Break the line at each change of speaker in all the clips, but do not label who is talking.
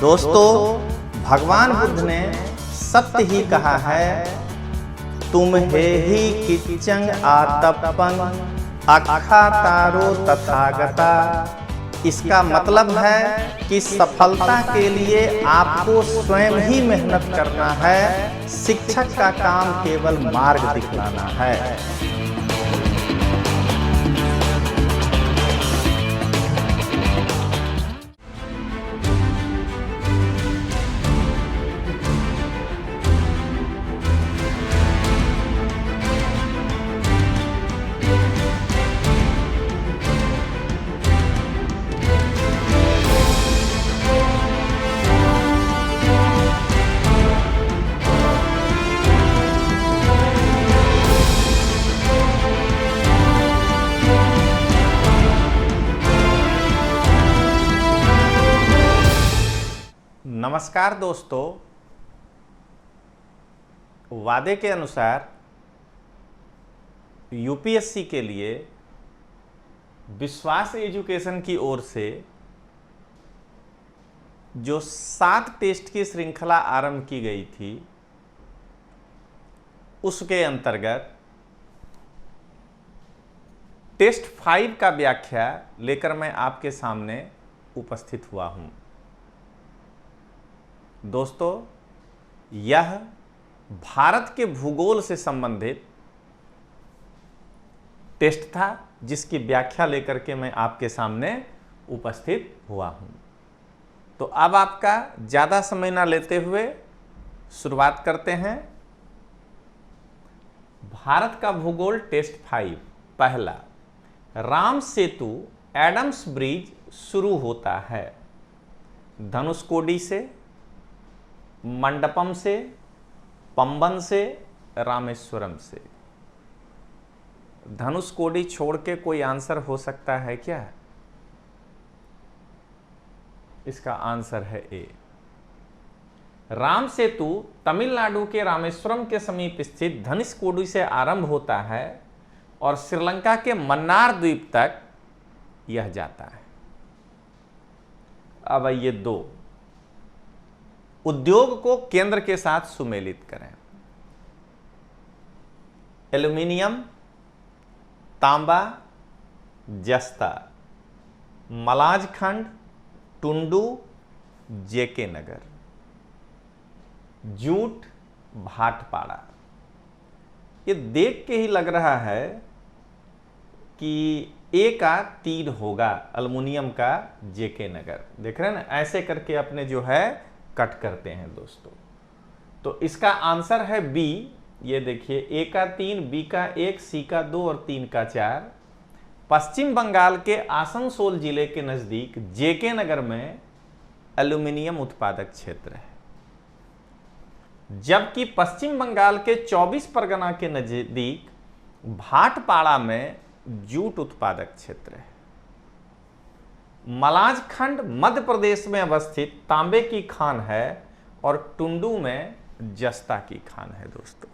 दोस्तों, भगवान बुद्ध ने सत्य ही कहा है, तुम हे ही किचंग आतपंग अखा तारो तथागता। इसका मतलब है कि सफलता के लिए आपको स्वयं ही मेहनत करना है, शिक्षक का काम केवल मार्ग दिखलाना है। नमस्कार दोस्तों, वादे के अनुसार यूपीएससी के लिए विश्वास एजुकेशन की ओर से जो 7 टेस्ट की श्रृंखला आरंभ की गई थी, उसके अंतर्गत टेस्ट 5 का व्याख्या लेकर मैं आपके सामने उपस्थित हुआ हूं। दोस्तों, यह भारत के भूगोल से संबंधित टेस्ट था, जिसकी व्याख्या लेकर के मैं आपके सामने उपस्थित हुआ हूं। तो अब आपका ज्यादा समय ना लेते हुए शुरुआत करते हैं। भारत का भूगोल टेस्ट 5। पहला, राम सेतु एडम्स ब्रिज शुरू होता है धनुषकोडी से, मंडपम से, पंबन से, रामेश्वरम से। धनुषकोडी छोड़ के कोई आंसर हो सकता है क्या? इसका आंसर है ए। राम सेतु तमिलनाडु के रामेश्वरम के समीप स्थित धनुषकोडी से आरंभ होता है और श्रीलंका के मन्नार द्वीप तक यह जाता है। अब ये 2 उद्योग को केंद्र के साथ सुमेलित करें। एल्यूमिनियम, तांबा, जस्ता, मलाज खंड, टुंडू, जेके नगर, जूट, भाटपाड़ा। ये देख के ही लग रहा है कि ए का 3 होगा, एल्युमिनियम का जेके नगर। देख रहे हैं ना, ऐसे करके अपने जो है कट करते हैं दोस्तों। तो इसका आंसर है बी। ये देखिए, ए का 3, बी का 1, सी का 2 और 3 का 4। पश्चिम बंगाल के आसनसोल जिले के नजदीक जेके नगर में एल्यूमिनियम उत्पादक क्षेत्र है, जबकि पश्चिम बंगाल के 24 परगना के नजदीक भाटपाड़ा में जूट उत्पादक क्षेत्र है। मलाज खंड मध्य प्रदेश में अवस्थित तांबे की खान है और टुंडू में जस्ता की खान है। दोस्तों,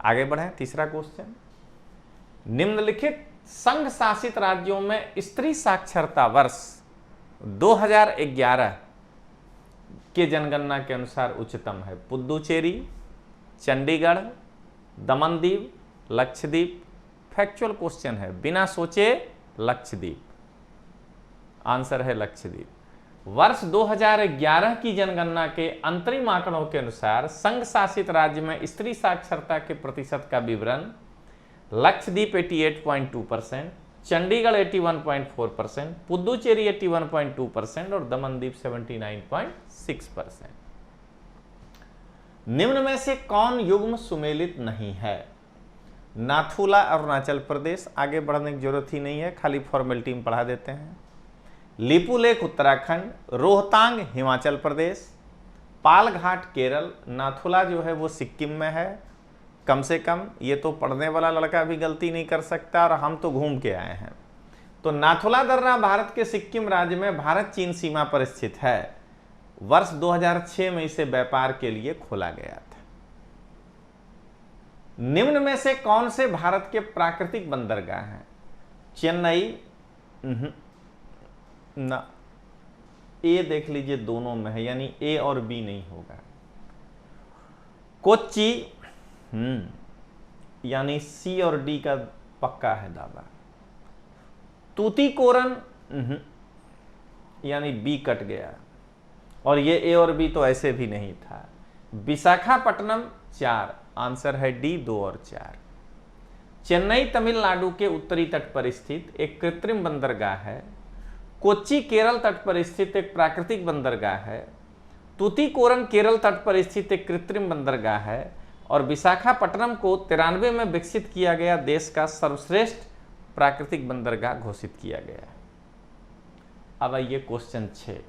आगे बढ़ें। तीसरा क्वेश्चन, निम्नलिखित संघ शासित राज्यों में स्त्री साक्षरता वर्ष 2011 के जनगणना के अनुसार उच्चतम है? पुदुचेरी, चंडीगढ़, दमनदीव, लक्षद्वीप। फैक्चुअल क्वेश्चन है, बिना सोचे लक्षद्वीप। आंसर है लक्षद्वीप। वर्ष 2011 की जनगणना के अंतरिम आंकड़ों के अनुसार संघ शासित राज्य में स्त्री साक्षरता के प्रतिशत का विवरण: लक्षद्वीप 88.2%, चंडीगढ़ 81.4%, पुदुचेरी 81.2% और दमनदीप 79.6%। निम्न में से कौन युग्म सुमेलित नहीं है? नाथुला अरुणाचल प्रदेश, आगे बढ़ने की जरूरत ही नहीं है, खाली फॉर्मेलिटी में पढ़ा देते हैं। लिपुलेख उत्तराखंड, रोहतांग हिमाचल प्रदेश, पालघाट केरल। नाथुला जो है वो सिक्किम में है। कम से कम ये तो पढ़ने वाला लड़का भी गलती नहीं कर सकता, और हम तो घूम के आए हैं। तो नाथुला दर्रा भारत के सिक्किम राज्य में भारत चीन सीमा पर स्थित है। वर्ष 2006 में इसे व्यापार के लिए खोला गया था। निम्न में से कौन से भारत के प्राकृतिक बंदरगाह हैं? चेन्नई, ना, ए देख लीजिए दोनों में है, यानी ए और बी नहीं होगा। कोच्चि यानी सी और डी का पक्का है दावा। तूतीकोरन यानी बी कट गया, और ये ए और बी तो ऐसे भी नहीं था। विशाखापट्टनम 4, आंसर है डी 2 और 4। चेन्नई तमिलनाडु के उत्तरी तट पर स्थित एक कृत्रिम बंदरगाह है। कोच्चि केरल तट पर स्थित एक प्राकृतिक बंदरगाह है। तूतीकोरन केरल तट पर स्थित एक कृत्रिम बंदरगाह है, और विशाखापट्टनम को 93 में विकसित किया गया देश का सर्वश्रेष्ठ प्राकृतिक बंदरगाह घोषित किया गया है। अब आइए क्वेश्चन 6,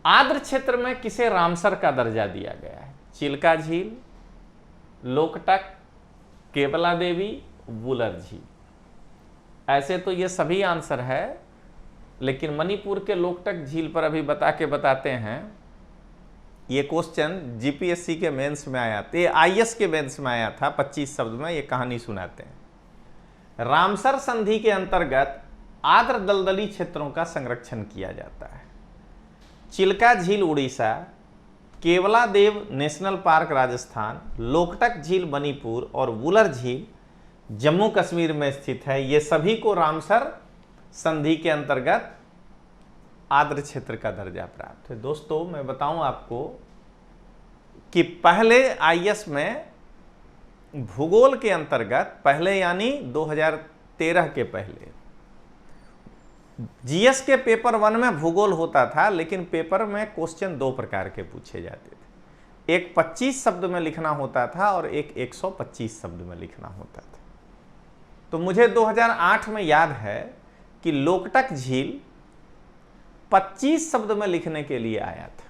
आर्द्र क्षेत्र में किसे रामसर का दर्जा दिया गया है? चिल्का झील, लोकटक, केवला देवी, वुलर झील। ऐसे तो ये सभी आंसर है, लेकिन मणिपुर के लोकटक झील पर अभी बताते हैं। ये क्वेश्चन जीपीएससी के मेंस में आया था, ये आईएएस के मेंस में आया था। 25 शब्द में ये कहानी सुनाते हैं। रामसर संधि के अंतर्गत आर्द्र दलदली क्षेत्रों का संरक्षण किया जाता है। चिल्का झील उड़ीसा, केवला देव नेशनल पार्क राजस्थान, लोकटक झील मणिपुर और वुलर झील जम्मू कश्मीर में स्थित है। ये सभी को रामसर संधि के अंतर्गत आर्द्र क्षेत्र का दर्जा प्राप्त है। दोस्तों मैं बताऊं आपको कि पहले आईएएस में भूगोल के अंतर्गत, पहले यानी 2013 के पहले, जीएस के पेपर 1 में भूगोल होता था, लेकिन पेपर में क्वेश्चन 2 प्रकार के पूछे जाते थे। एक 25 शब्द में लिखना होता था और एक 125 शब्द में लिखना होता था। तो मुझे 2008 में याद है कि लोकटक झील 25 शब्द में लिखने के लिए आया था।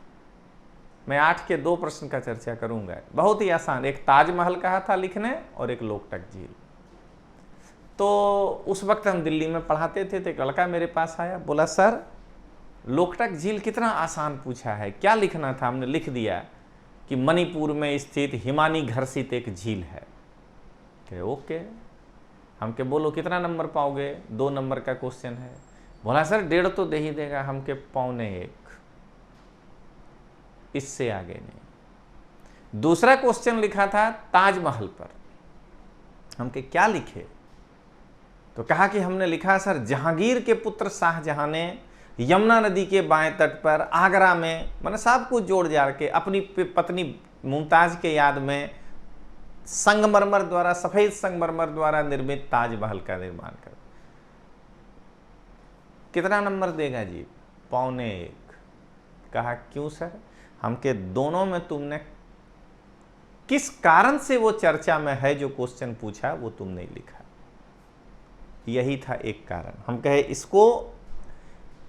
मैं 8 के 2 प्रश्न का चर्चा करूंगा, बहुत ही आसान। एक ताजमहल कहा था लिखने और एक लोकटक झील। तो उस वक्त हम दिल्ली में पढ़ाते थे, तो एक लड़का मेरे पास आया, बोला सर लोकटक झील कितना आसान पूछा है, क्या लिखना था? हमने लिख दिया कि मणिपुर में स्थित हिमानी घर्षित एक झील है। कहे ओके। हम के बोलो कितना नंबर पाओगे? 2 नंबर का क्वेश्चन है। बोला सर 1.5 तो दे ही देगा। हम के 1.25, इससे आगे नहीं। दूसरा क्वेश्चन लिखा था ताजमहल पर। हम के क्या लिखे? तो कहा कि हमने लिखा सर जहांगीर के पुत्र शाहजहां ने यमुना नदी के बाएं तट पर आगरा में, मैंने सब कुछ जोड़ जाड़ के अपनी पत्नी मुमताज के याद में संगमरमर द्वारा, सफेद संगमरमर द्वारा निर्मित ताजमहल का निर्माण कर। कितना नंबर देगा जी? 1.25। कहा क्यों सर? हमके दोनों में तुमने किस कारण से वो चर्चा में है जो क्वेश्चन पूछा वो तुम नहीं लिखा। यही था एक कारण। हम कहे इसको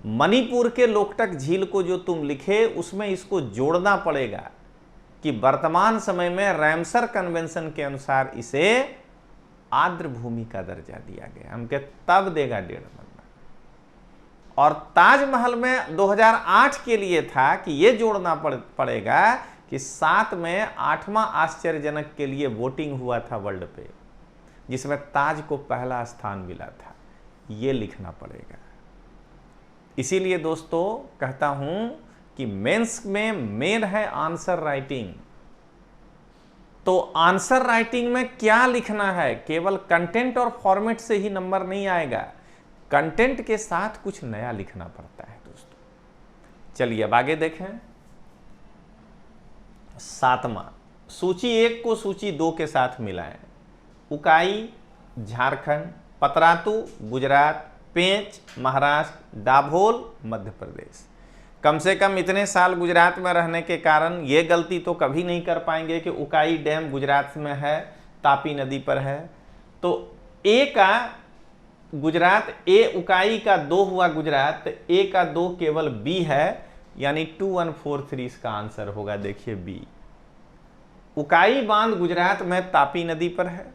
मणिपुर के लोकटक झील को जो तुम लिखे उसमें इसको जोड़ना पड़ेगा कि वर्तमान समय में रामसर कन्वेंशन के अनुसार इसे आर्द्र भूमि का दर्जा दिया गया। हम कहे तब देगा 1.5 नंबर। और ताजमहल में 2008 के लिए था कि ये जोड़ना पड़ेगा कि 7 में 8वां आश्चर्यजनक के लिए वोटिंग हुआ था वर्ल्ड पे, जिसमें ताज को पहला स्थान मिला था। ये लिखना पड़ेगा। इसीलिए दोस्तों कहता हूं कि मेंस में मेन है आंसर राइटिंग। तो आंसर राइटिंग में क्या लिखना है? केवल कंटेंट और फॉर्मेट से ही नंबर नहीं आएगा, कंटेंट के साथ कुछ नया लिखना पड़ता है दोस्तों। चलिए अब आगे देखें। 7वां, सूची 1 को सूची 2 के साथ मिलाएं। उकाई झारखंड, पतरातू गुजरात, पेंच महाराष्ट्र, दाभोल मध्य प्रदेश। कम से कम इतने साल गुजरात में रहने के कारण ये गलती तो कभी नहीं कर पाएंगे कि उकाई डैम गुजरात में है, तापी नदी पर है। तो ए का गुजरात, ए उकाई का 2 हुआ गुजरात, ए का 2 केवल बी है, यानी 2143 इसका आंसर होगा। देखिए बी। उकाई बांध गुजरात में तापी नदी पर है।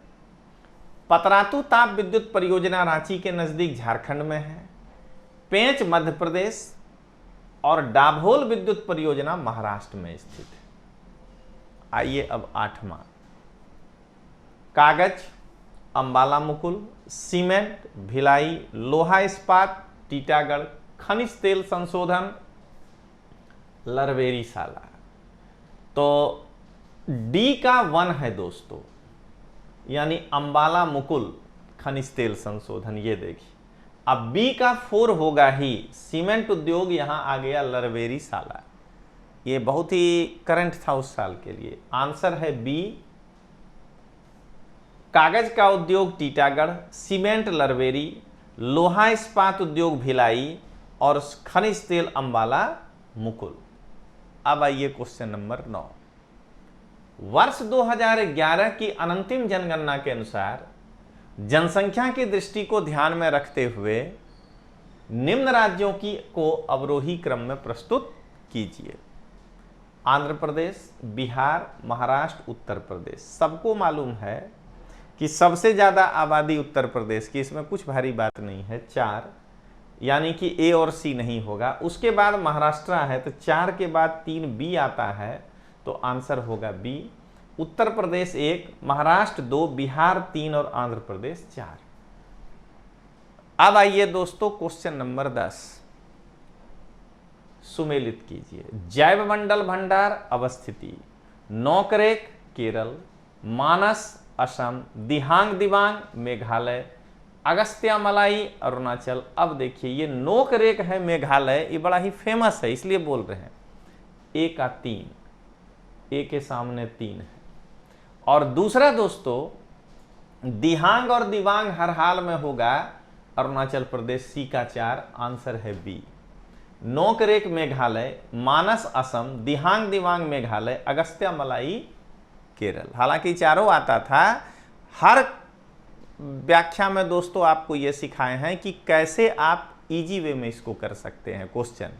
पतरातू ताप विद्युत परियोजना रांची के नजदीक झारखंड में है। पेंच मध्य प्रदेश और डाभोल विद्युत परियोजना महाराष्ट्र में स्थित है। आइए अब 8वां, कागज, अंबाला मुकुल, सीमेंट, भिलाई, लोहा इस्पात, टीटागढ़, खनिज तेल संशोधन लरवेरीशाला। तो डी का 1 है दोस्तों, यानी अंबाला मुकुल खनिज तेल संशोधन, ये देखिए। अब बी का 4 होगा ही, सीमेंट उद्योग यहां आ गया लरवेरीशाला। ये बहुत ही करंट था उस साल के लिए। आंसर है बी, कागज का उद्योग टीटागढ़, सीमेंट लरवेरी, लोहा इस्पात उद्योग भिलाई और खनिज तेल अंबाला मुकुल। अब आइए क्वेश्चन नंबर 9। वर्ष 2011 की अंतिम जनगणना के अनुसार जनसंख्या की दृष्टि को ध्यान में रखते हुए निम्न राज्यों की को अवरोही क्रम में प्रस्तुत कीजिए। आंध्र प्रदेश, बिहार, महाराष्ट्र, उत्तर प्रदेश। सबको मालूम है कि सबसे ज्यादा आबादी उत्तर प्रदेश की, इसमें कुछ भारी बात नहीं है, 4, यानी कि ए और सी नहीं होगा। उसके बाद महाराष्ट्र है, तो 4 के बाद 3 बी आता है, तो आंसर होगा बी। उत्तर प्रदेश 1, महाराष्ट्र 2, बिहार 3 और आंध्र प्रदेश 4। अब आइए दोस्तों क्वेश्चन नंबर 10, सुमेलित कीजिए। जैव मंडल भंडार अवस्थिति नौकरेक केरल, मानस असम, दिहांग दिबांग मेघालय, अगस्त्यामलाई अरुणाचल। अब देखिए ये नोकरेक है मेघालय, ये बड़ा ही फेमस है इसलिए बोल रहे हैं। ए का 3, ए के सामने 3 है। और दूसरा दोस्तों दिहांग और दिबांग हर हाल में होगा अरुणाचल प्रदेश, सी का 4, आंसर है बी। नोकरेक मेघालय, मानस असम, दिहांग दिबांग मेघालय, अगस्त्यामलाई केरल। हालांकि चारों आता था। हर व्याख्या में दोस्तों आपको यह सिखाए हैं कि कैसे आप इजी वे में इसको कर सकते हैं। क्वेश्चन,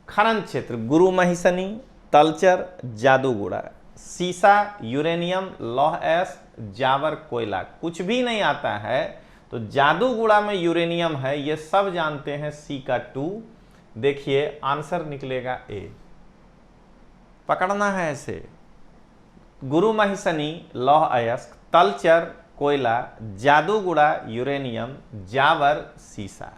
खनन क्षेत्र गुरु महिसनी, तलचर, जादूगुड़ा, सीसा, यूरेनियम, लौह एस, जावर, कोयला। कुछ भी नहीं आता है तो जादूगुड़ा में यूरेनियम है, ये सब जानते हैं, सी का 2। देखिए आंसर निकलेगा ए, पकड़ना है ऐसे। गुरु महिसनी, लौह अयस्क, तलचर, कोयला, जादूगुड़ा, यूरेनियम, जावर, सीसा।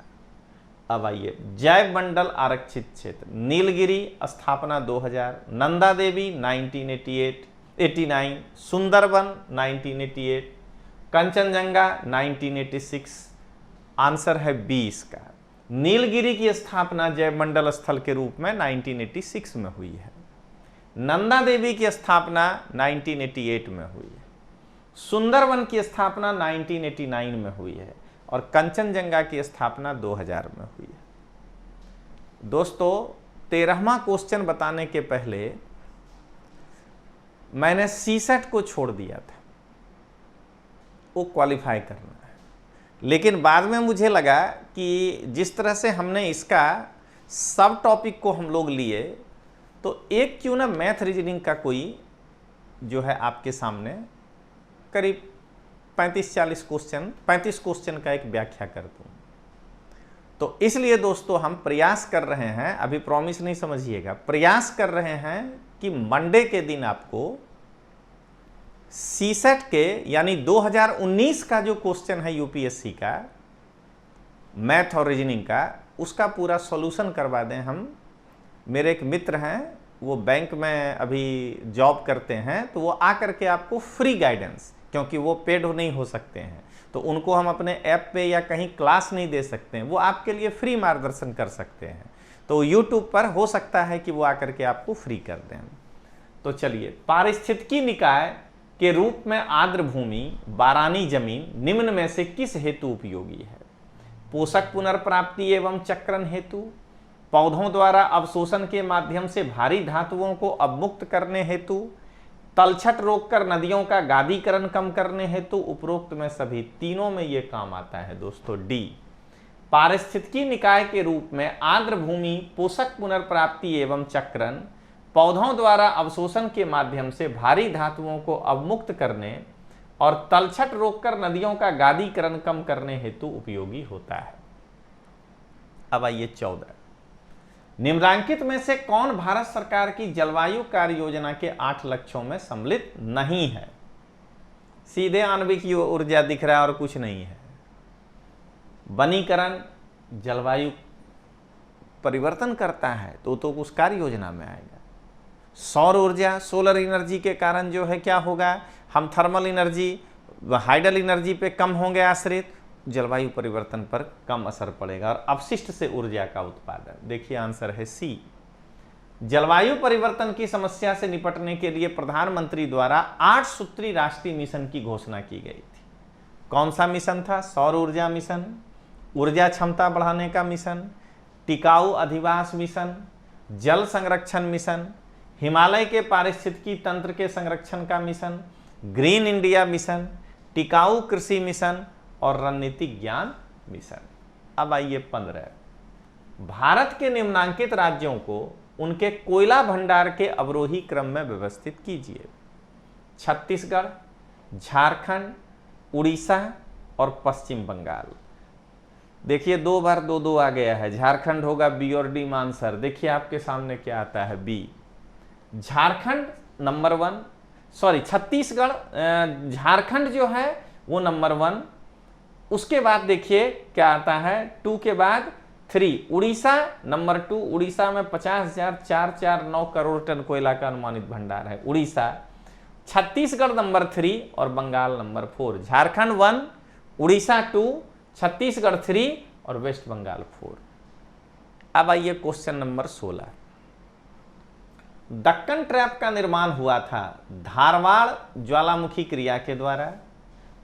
अब आइए जैव मंडल आरक्षित क्षेत्र नीलगिरी स्थापना 2000, नंदा देवी 1989, सुंदरबन 1988, कंचनजंगा 1986। आंसर है 20 का। नीलगिरी की स्थापना जैव मंडल स्थल के रूप में 1986 में हुई है। नंदा देवी की स्थापना 1988 में हुई है। सुंदरबन की स्थापना 1989 में हुई है और कंचनजंगा की स्थापना 2000 में हुई है। दोस्तों 13वां क्वेश्चन बताने के पहले मैंने सीसेट को छोड़ दिया था, वो क्वालिफाई करना है, लेकिन बाद में मुझे लगा कि जिस तरह से हमने इसका सब टॉपिक को हम लोग लिए, तो एक क्यों ना मैथ रीजनिंग का कोई जो है आपके सामने करीब 35-40 क्वेश्चन, 35 क्वेश्चन का एक व्याख्या कर दूं। तो इसलिए दोस्तों हम प्रयास कर रहे हैं, अभी प्रॉमिस नहीं समझिएगा, प्रयास कर रहे हैं कि मंडे के दिन आपको सीसेट के यानी 2019 का जो क्वेश्चन है यूपीएससी का मैथ और रीजनिंग का, उसका पूरा सॉल्यूशन करवा दें हम। मेरे एक मित्र हैं, वो बैंक में अभी जॉब करते हैं, तो वो आकर के आपको फ्री गाइडेंस, क्योंकि वो पेड नहीं हो सकते हैं, तो उनको हम अपने ऐप पे या कहीं क्लास नहीं दे सकते हैं, वो आपके लिए फ्री मार्गदर्शन कर सकते हैं। तो यूट्यूब पर हो सकता है कि वो आकर के आपको फ्री कर दें। तो चलिए, पारिस्थितिकी निकाय के रूप में आर्द्र भूमि, बारानी जमीन निम्न में से किस हेतु उपयोगी है? पोषक पुनर्प्राप्ति एवं चक्रण हेतु, पौधों द्वारा अवशोषण के माध्यम से भारी धातुओं को अवमुक्त करने हेतु, तलछट रोककर नदियों का गादीकरण कम करने हेतु, उपरोक्त में सभी तीनों में यह काम आता है दोस्तों। डी, पारिस्थितिकी निकाय के रूप में आर्द्र भूमि पोषक पुनर्प्राप्ति एवं चक्रण, पौधों द्वारा अवशोषण के माध्यम से भारी धातुओं को अवमुक्त करने और तलछट रोककर नदियों का गादीकरण कम करने हेतु उपयोगी होता है। अब आइए 14, निम्नलिखित में से कौन भारत सरकार की जलवायु कार्य योजना के 8 लक्ष्यों में सम्मिलित नहीं है? सीधे आणविक ऊर्जा दिख रहा है और कुछ नहीं है। वनीकरण जलवायु परिवर्तन करता है तो उस कार्य योजना में आएगा। सौर ऊर्जा, सोलर एनर्जी के कारण जो है क्या होगा, हम थर्मल एनर्जी, हाइडल एनर्जी पे कम होंगे आश्रित, जलवायु परिवर्तन पर कम असर पड़ेगा। और अपशिष्ट से ऊर्जा का उत्पादन, देखिए आंसर है सी। जलवायु परिवर्तन की समस्या से निपटने के लिए प्रधानमंत्री द्वारा 8 सूत्री राष्ट्रीय मिशन की घोषणा की गई थी। कौन सा मिशन था? सौर ऊर्जा मिशन, ऊर्जा क्षमता बढ़ाने का मिशन, टिकाऊ अधिवास मिशन, जल संरक्षण मिशन, हिमालय के पारिस्थितिकी तंत्र के संरक्षण का मिशन, ग्रीन इंडिया मिशन, टिकाऊ कृषि मिशन और रणनीतिक ज्ञान मिशन। अब आइए 15, भारत के निम्नांकित राज्यों को उनके कोयला भंडार के अवरोही क्रम में व्यवस्थित कीजिए। छत्तीसगढ़, झारखंड, उड़ीसा और पश्चिम बंगाल। देखिए 2 बार 2-2 आ गया है, झारखंड होगा बी और डी में आंसर। देखिए आपके सामने क्या आता है, B. Jharkhand number 1, sorry Chhattisgarh, Jharkhand जो है वो नंबर 1। उसके बाद देखिए क्या आता है, 2 के बाद 3, उड़ीसा नंबर 2। उड़ीसा में 50,449 करोड़ टन कोयला का अनुमानित भंडार है उड़ीसा। छत्तीसगढ़ नंबर 3 और बंगाल नंबर 4। झारखंड 1, उड़ीसा 2, छत्तीसगढ़ 3 और वेस्ट बंगाल 4। अब आइए क्वेश्चन नंबर 16, दक्कन ट्रैप का निर्माण हुआ था धारवाड़ ज्वालामुखी क्रिया के द्वारा,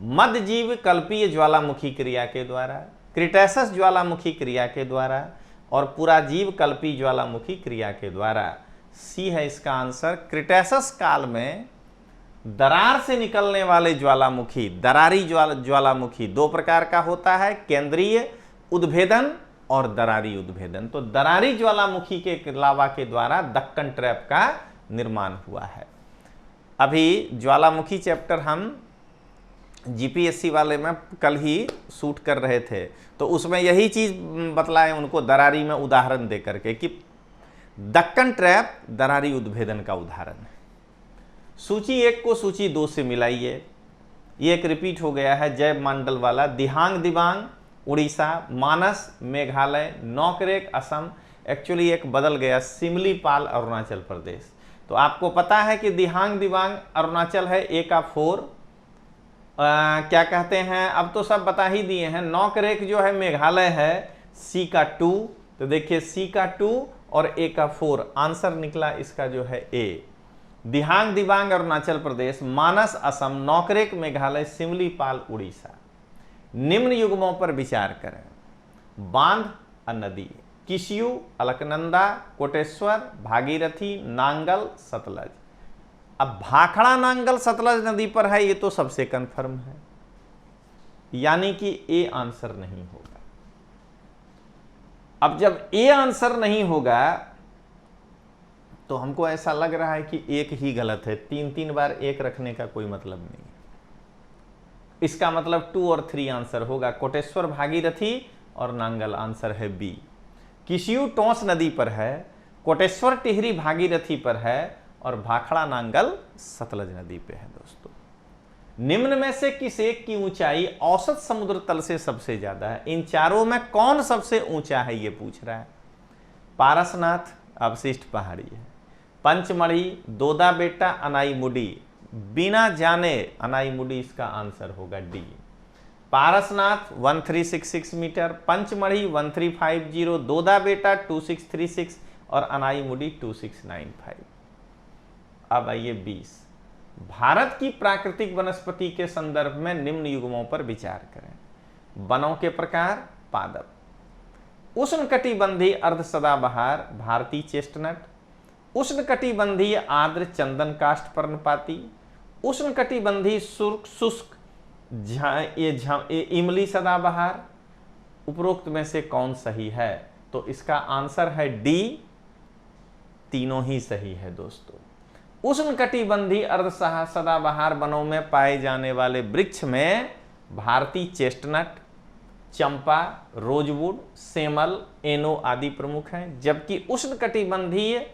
मध्यजीव कल्पीय ज्वालामुखी क्रिया के द्वारा, क्रिटेशस ज्वालामुखी क्रिया के द्वारा और पुराजीव कल्पीय ज्वालामुखी क्रिया के द्वारा। सी है इसका आंसर। क्रिटेशस काल में दरार से निकलने वाले ज्वालामुखी, दरारी ज्वालामुखी 2 प्रकार का होता है, केंद्रीय उद्भेदन और दरारी उद्भेदन। तो दरारी ज्वालामुखी के लावा के द्वारा दक्कन ट्रैप का निर्माण हुआ है। अभी ज्वालामुखी चैप्टर हम जीपीएससी वाले में कल ही शूट कर रहे थे, तो उसमें यही चीज बतलाए उनको दरारी में उदाहरण दे करके कि दक्कन ट्रैप दरारी उद्भेदन का उदाहरण है। सूची 1 को सूची 2 से मिलाइए। ये एक रिपीट हो गया है, जय मंडल वाला। दिहांग दिबांग उड़ीसा, मानस मेघालय, नौकरेक असम, एक्चुअली एक बदल गया, सिमलीपाल अरुणाचल प्रदेश। तो आपको पता है कि दिहांग दिबांग अरुणाचल है, ए का 4, क्या कहते हैं, अब तो सब बता ही दिए हैं। नौकरेक जो है मेघालय है, सी का 2। तो देखिए सी का 2 और ए का 4, आंसर निकला इसका जो है ए। दिहांग दिबांग अरुणाचल प्रदेश, मानस असम, नौकरेक मेघालय, सिमलीपाल उड़ीसा। निम्न युग्मों पर विचार करें। बांध और नदी, किशयू, अलकनंदा, कोटेश्वर, भागीरथी, नांगल, सतलज। अब भाखड़ा नांगल सतलज नदी पर है, ये तो सबसे कंफर्म है, यानी कि ए आंसर नहीं होगा। अब जब ए आंसर नहीं होगा तो हमको ऐसा लग रहा है कि एक ही गलत है। 3 बार एक रखने का कोई मतलब नहीं है। इसका मतलब 2 और 3 आंसर होगा। कोटेश्वर, भागीरथी और नांगल आंसर है बी। किशयू टोंस नदी पर है, कोटेश्वर टिहरी भागीरथी पर है और भाखड़ा नांगल सतलज नदी पे है। दोस्तों, निम्न में से किस एक की ऊंचाई औसत समुद्र तल से सबसे ज्यादा है? इन चारों में कौन सबसे ऊंचा है ये पूछ रहा है। पारसनाथ अवशिष्ट पहाड़ी है, पंचमढ़ी, दोदा बेटा, अनाईमुडी, बिना जाने अनाईमुडी इसका आंसर होगा डी। पारसनाथ 1366 मीटर, पंचमढ़ी 1350, दोदा बेटा 2636 और अनाईमुडी 2695। अब आइए 20, भारत की प्राकृतिक वनस्पति के संदर्भ में निम्न युग्मों पर विचार करें। वनों के प्रकार, पादप, उष्णकटिबंधीय अर्ध सदाबहार भारतीय चेस्टनट, उष्णकटिबंधीय आर्द्र चंदन काष्ठ पर्णपाती, उष्णकटिबंधीय शुष्क इमली सदाबहार। उपरोक्त में से कौन सही है? तो इसका आंसर है डी, तीनों ही सही है। दोस्तों, उष्णकटिबंधीय अर्ध सदाबहार वनों में पाए जाने वाले वृक्ष में भारतीय चेस्टनट, चंपा, रोजवुड, सेमल, एनो आदि प्रमुख हैं, जबकि उष्णकटिबंधीय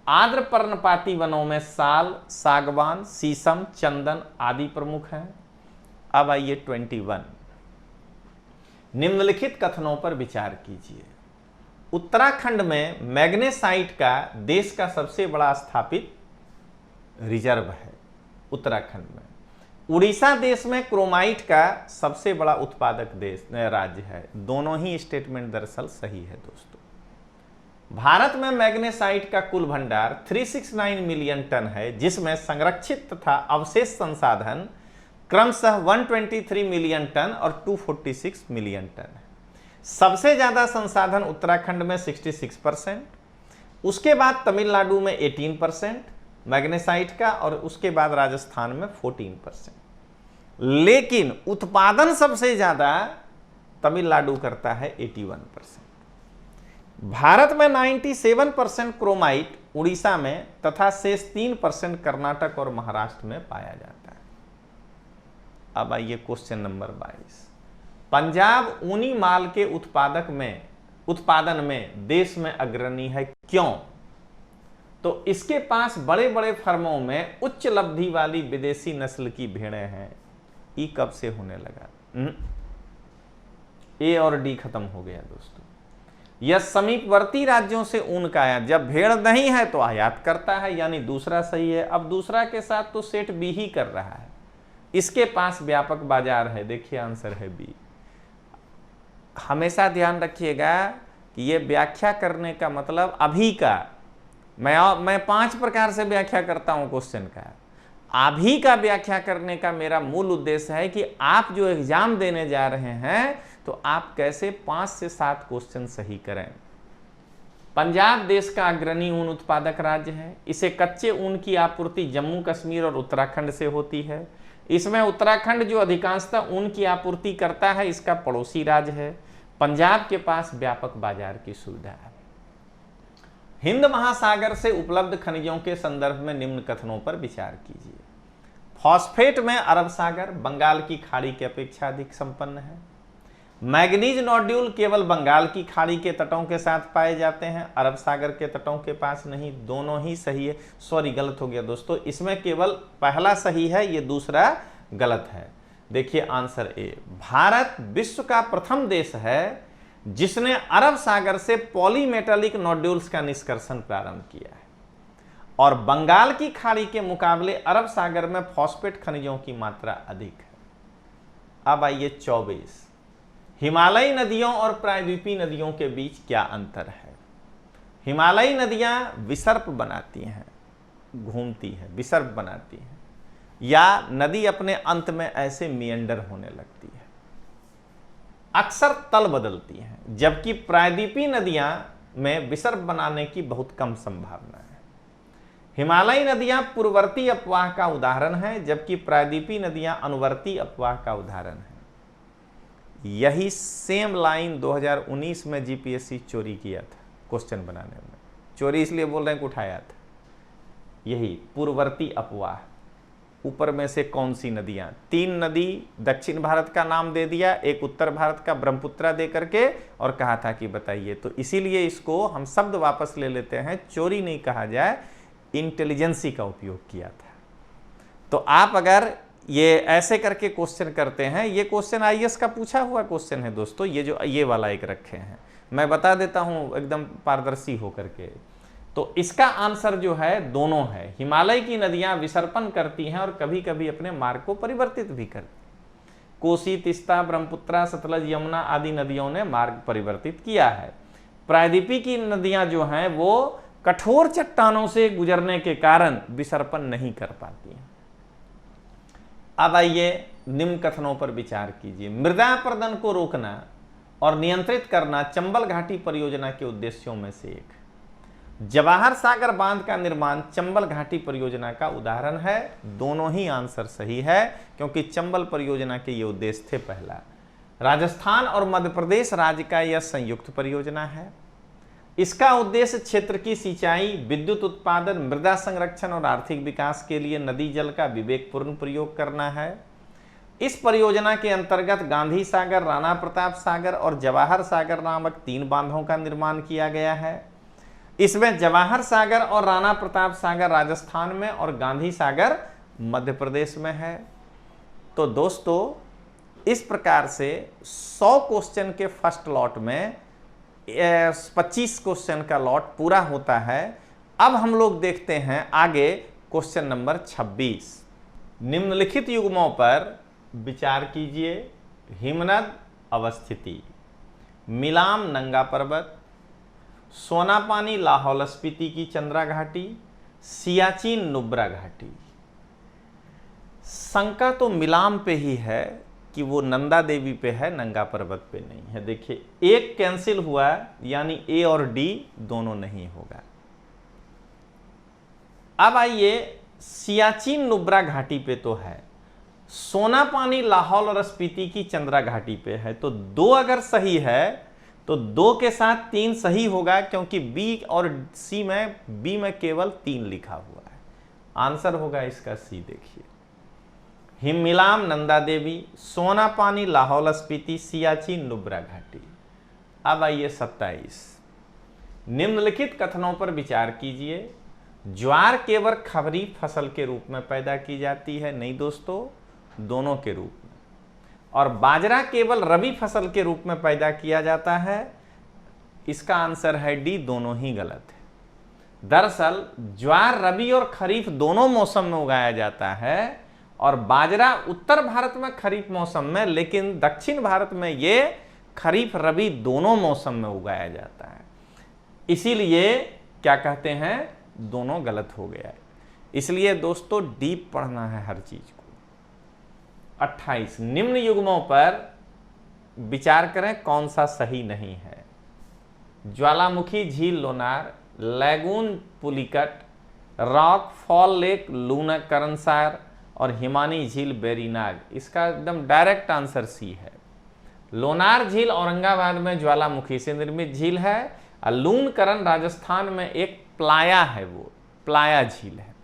आर्द्र पर्णपाती वनों में साल, सागवान, शीशम, चंदन आदि प्रमुख हैं। अब आइए 21, निम्नलिखित कथनों पर विचार कीजिए। उत्तराखंड में मैग्नेसाइट का देश का सबसे बड़ा स्थापित रिजर्व है उत्तराखंड में। उड़ीसा देश में क्रोमाइट का सबसे बड़ा उत्पादक देश राज्य है। दोनों ही स्टेटमेंट दरअसल सही है दोस्तों। भारत में मैग्नेसाइट का कुल भंडार 369 मिलियन टन है, जिसमें संरक्षित तथा अवशेष संसाधन क्रमशः 123 मिलियन टन और 246 मिलियन टन है। सबसे ज्यादा संसाधन उत्तराखंड में 66%, उसके बाद तमिलनाडु में 18% मैग्नेसाइट का, और उसके बाद राजस्थान में 14%। लेकिन उत्पादन सबसे ज्यादा तमिलनाडु करता है 81%। भारत में 97% क्रोमाइट उड़ीसा में तथा शेष 3% कर्नाटक और महाराष्ट्र में पाया जाता है। अब आइए क्वेश्चन नंबर 22। पंजाब ऊनी माल के उत्पादन में देश में अग्रणी है, क्यों? तो इसके पास बड़े बड़े फर्मों में उच्च लब्धि वाली विदेशी नस्ल की भेड़ें हैं। ई कब से होने लगा? ए और डी खत्म हो गया दोस्तों। यह समीपवर्ती राज्यों से ऊन का आयात, जब भेड़ नहीं है तो आयात करता है, यानी दूसरा सही है। अब दूसरा के साथ तो सेट बी ही कर रहा है, इसके पास व्यापक बाजार है। देखिए आंसर है बी। हमेशा ध्यान रखिएगा कि यह व्याख्या करने का मतलब अभी का, मैं 5 प्रकार से व्याख्या करता हूं क्वेश्चन का। अभी का व्याख्या करने का मेरा मूल उद्देश्य है कि आप जो एग्जाम देने जा रहे हैं तो आप कैसे 5 से 7 क्वेश्चन सही करें। पंजाब देश का अग्रणी ऊन उत्पादक राज्य है। इसे कच्चे ऊन की आपूर्ति जम्मू कश्मीर और उत्तराखंड से होती है। इसमें उत्तराखंड जो अधिकांशतः ऊन की आपूर्ति करता है, इसका पड़ोसी राज्य है। पंजाब के पास व्यापक बाजार की सुविधा है। हिंद महासागर से उपलब्ध खनिजों के संदर्भ में निम्न कथनों पर विचार कीजिए। फॉस्फेट में अरब सागर बंगाल की खाड़ी की अपेक्षा अधिक संपन्न है। मैग्नीज नोड्यूल केवल बंगाल की खाड़ी के तटों के साथ पाए जाते हैं, अरब सागर के तटों के पास नहीं। दोनों ही सही है। सॉरी, गलत हो गया दोस्तों, इसमें केवल पहला सही है, ये दूसरा गलत है। देखिए आंसर ए। भारत विश्व का प्रथम देश है जिसने अरब सागर से पॉलीमेटालिक नोड्यूल्स का निष्कर्षण प्रारंभ किया है, और बंगाल की खाड़ी के मुकाबले अरब सागर में फॉस्फेट खनिजों की मात्रा अधिक है। अब आइए 24। हिमालयी नदियों और प्रायद्वीपीय नदियों के बीच क्या अंतर है? हिमालयी नदियां विसर्प बनाती हैं, घूमती हैं, विसर्प बनाती हैं, या नदी अपने अंत में ऐसे मिएंडर होने लगती है, अक्सर तल बदलती हैं, जबकि प्रायद्वीपीय नदियां में विसर्प बनाने की बहुत कम संभावना है। हिमालयी नदियां पूर्ववर्ती अपवाह का उदाहरण है, जबकि प्रायद्वीपीय नदियां अनुवर्ती अपवाह का उदाहरण है। यही सेम लाइन 2019 में जीपीएससी चोरी किया था क्वेश्चन बनाने में। चोरी इसलिए बोल रहे हैं कि उठाया था। यही पूर्ववर्ती अपवाह, ऊपर में से कौन सी नदियां? 3 नदी दक्षिण भारत का नाम दे दिया, एक उत्तर भारत का ब्रह्मपुत्रा दे करके, और कहा था कि बताइए। तो इसीलिए इसको हम शब्द वापस ले लेते हैं, चोरी नहीं कहा जाए, इंटेलिजेंसी का उपयोग किया था। तो आप अगर ये ऐसे करके क्वेश्चन करते हैं, ये क्वेश्चन आईएएस का पूछा हुआ क्वेश्चन है दोस्तों। ये जो ये वाला एक रखे हैं, मैं बता देता हूं एकदम पारदर्शी होकर के। तो इसका आंसर जो है दोनों है। हिमालय की नदियां विसर्पण करती हैं और कभी कभी अपने मार्ग को परिवर्तित भी करती। कोसी, तिस्ता, ब्रह्मपुत्रा, सतलज, यमुना आदि नदियों ने मार्ग परिवर्तित किया है। प्रायद्वीपीय की नदियां जो हैं वो कठोर चट्टानों से गुजरने के कारण विसर्पण नहीं कर पाती हैं। अब आइए निम्न कथनों पर विचार कीजिए। मृदा अपरदन को रोकना और नियंत्रित करना चंबल घाटी परियोजना के उद्देश्यों में से एक। जवाहर सागर बांध का निर्माण चंबल घाटी परियोजना का उदाहरण है। दोनों ही आंसर सही है, क्योंकि चंबल परियोजना के ये उद्देश्य थे। पहला, राजस्थान और मध्य प्रदेश राज्य का यह संयुक्त परियोजना है। इसका उद्देश्य क्षेत्र की सिंचाई, विद्युत उत्पादन, मृदा संरक्षण और आर्थिक विकास के लिए नदी जल का विवेकपूर्ण प्रयोग करना है। इस परियोजना के अंतर्गत गांधी सागर, राणा प्रताप सागर और जवाहर सागर नामक 3 बांधों का निर्माण किया गया है। इसमें जवाहर सागर और राणा प्रताप सागर राजस्थान में और गांधी सागर मध्य प्रदेश में है। तो दोस्तों इस प्रकार से 100 क्वेश्चन के फर्स्ट लॉट में 25 क्वेश्चन का लॉट पूरा होता है। अब हम लोग देखते हैं आगे क्वेश्चन नंबर 26। निम्नलिखित युग्मों पर विचार कीजिए। हिमनद अवस्थिति, मिलाम नंगा पर्वत, सोनापानी लाहौल स्पीति की चंद्रा घाटी, सियाचिन नुब्रा घाटी। शंका तो मिलाम पे ही है कि वो नंदा देवी पे है, नंगा पर्वत पे नहीं है। देखिए एक कैंसिल हुआ, यानी ए और डी दोनों नहीं होगा। अब आइए, सियाचिन नुब्रा घाटी पे तो है, सोनापानी लाहौल और स्पीति की चंद्रा घाटी पे है, तो 2 अगर सही है तो 2 के साथ 3 सही होगा, क्योंकि बी और सी में, बी में केवल 3 लिखा हुआ है। आंसर होगा इसका सी। देखिए हिममिलाम नंदा देवी, सोनापानी लाहौल स्पीति, सियाचिन नुब्रा घाटी। अब आइए 27। निम्नलिखित कथनों पर विचार कीजिए। ज्वार केवल खरीफ फसल के रूप में पैदा की जाती है। नहीं दोस्तों, दोनों के रूप में। और बाजरा केवल रबी फसल के रूप में पैदा किया जाता है। इसका आंसर है डी, दोनों ही गलत है। दरअसल ज्वार रबी और खरीफ दोनों मौसम में उगाया जाता है, और बाजरा उत्तर भारत में खरीफ मौसम में, लेकिन दक्षिण भारत में ये खरीफ रबी दोनों मौसम में उगाया जाता है। इसीलिए क्या कहते हैं, दोनों गलत हो गया है। इसलिए दोस्तों डीप पढ़ना है हर चीज को। 28। निम्न युग्मों पर विचार करें, कौन सा सही नहीं है। ज्वालामुखी झील Lonar, lagoon Pulicat, rock fall lake Lunkaransar और हिमानी झील बेरीनाग। इसका एकदम डायरेक्ट आंसर सी है। लोनार झील औरंगाबाद में ज्वालामुखी से निर्मित झील है, और लूनकरण राजस्थान में एक प्लाया है, वो प्लाया झील है।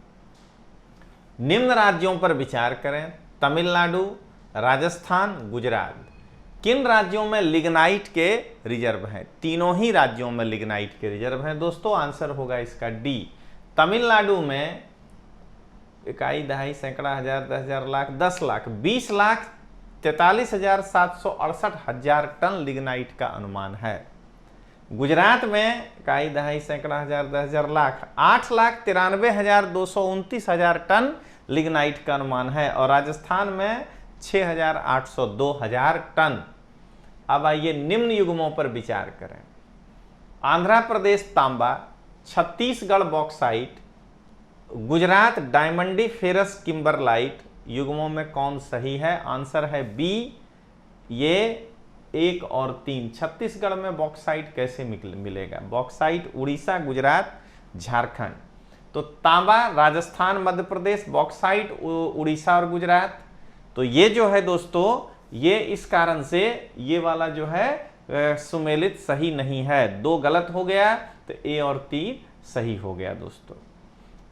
निम्न राज्यों पर विचार करें। तमिलनाडु, राजस्थान, गुजरात। किन राज्यों में लिग्नाइट के रिजर्व हैं? तीनों ही राज्यों में लिग्नाइट के रिजर्व हैं दोस्तों। आंसर होगा इसका डी। तमिलनाडु में इकाई, दहाई, सैकड़ा, हजार, 10,000, लाख, 10 लाख, 20,43,768 टन लिग्नाइट का अनुमान है। गुजरात में इकाई, दहाई, सैकड़ा, हजार, 10,000, लाख, 8,93,229 टन लिग्नाइट का अनुमान है, और राजस्थान में 6,802 टन। अब आइए निम्न युग्मों पर विचार करें। आंध्र प्रदेश तांबा, Chhattisgarh bauxite, Gujarat diamondiferous kimberlite. युग्मों में कौन सही है? आंसर है बी, ये 1 और 3। छत्तीसगढ़ में बॉक्साइट कैसे मिलेगा? बॉक्साइट उड़ीसा, गुजरात, झारखंड। तो तांबा राजस्थान, मध्य प्रदेश, बॉक्साइट उड़ीसा और गुजरात। तो ये जो है दोस्तों, ये इस कारण से ये वाला जो है सुमेलित सही नहीं है। 2 गलत हो गया, तो ए और 3 सही हो गया दोस्तों।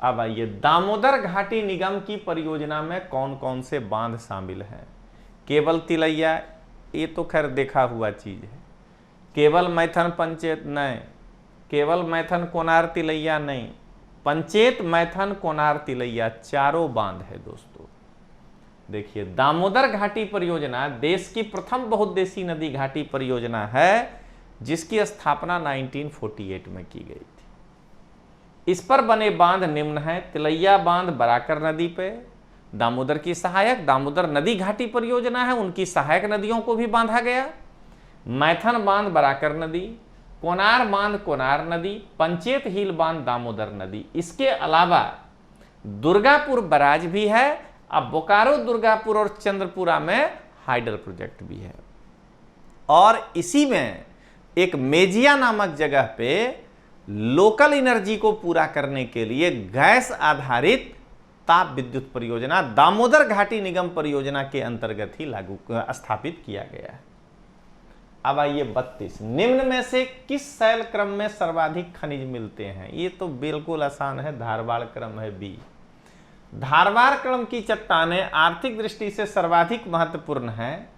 अब आइए, दामोदर घाटी निगम की परियोजना में कौन कौन से बांध शामिल हैं? केवल तिलैया, ये तो खैर देखा हुआ चीज है। केवल मैथन पंचेत नहीं, केवल मैथन कोनार तिलैया नहीं, पंचेत मैथन कोनार तिलैया, चारों बांध है दोस्तों। देखिए, दामोदर घाटी परियोजना देश की प्रथम बहुउद्देशीय नदी घाटी परियोजना है, जिसकी स्थापना 1948 में की गई थी। इस पर बने बांध निम्न हैं। तिलैया बांध बराकर नदी पे, दामोदर की सहायक, दामोदर नदी घाटी परियोजना है, उनकी सहायक नदियों को भी बांधा गया। मैथन बांध बराकर नदी, कोनार बांध कोनार नदी, पंचेत हिल बांध दामोदर नदी। इसके अलावा दुर्गापुर बराज भी है। अब बोकारो, दुर्गापुर और चंद्रपुरा में हाइडल प्रोजेक्ट भी है। और इसी में एक मेजिया नामक जगह पे लोकल एनर्जी को पूरा करने के लिए गैस आधारित ताप विद्युत परियोजना दामोदर घाटी निगम परियोजना के अंतर्गत ही स्थापित किया गया है। अब आइए 32। निम्न में से किस शैल क्रम में सर्वाधिक खनिज मिलते हैं? ये तो बिल्कुल आसान है, धारवाड़ क्रम है बी। धारवाड़ क्रम की चट्टानें आर्थिक दृष्टि से सर्वाधिक महत्वपूर्ण हैं।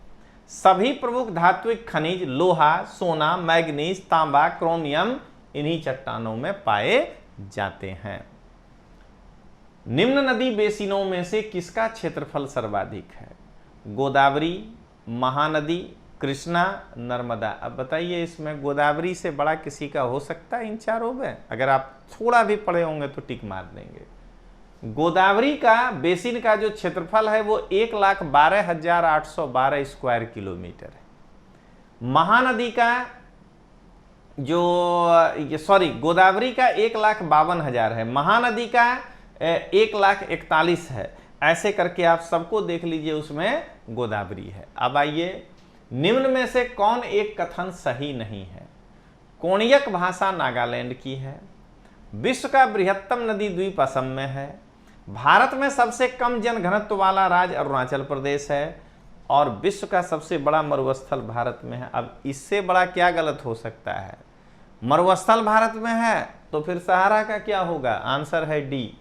सभी प्रमुख धात्विक खनिज लोहा, सोना, मैग्नीज, तांबा, क्रोमियम इन्हीं चट्टानों में पाए जाते हैं। निम्न नदी बेसिनों में से किसका क्षेत्रफल सर्वाधिक है? गोदावरी, महानदी, कृष्णा, नर्मदा। अब बताइए इसमें गोदावरी से बड़ा किसी का हो सकता है इन चारों में? अगर आप थोड़ा भी पढ़े होंगे तो टिक मार देंगे। गोदावरी का बेसिन का जो क्षेत्रफल है वो 1,12,812 स्क्वायर किलोमीटर है। महानदी का जो गोदावरी का 1,52,000 है, महानदी का 1,41,000 है। ऐसे करके आप सबको देख लीजिए, उसमें गोदावरी है। अब आइए, निम्न में से कौन एक कथन सही नहीं है? कोणियक भाषा नागालैंड की है, विश्व का बृहत्तम नदी द्वीप असम में है, भारत में सबसे कम जनघनत्व वाला राज्य अरुणाचल प्रदेश है, और विश्व का सबसे बड़ा मरुस्थल भारत में है। अब इससे बड़ा क्या गलत हो सकता है? मरुस्थल भारत में है तो फिर सहारा का क्या होगा? आंसर है डी,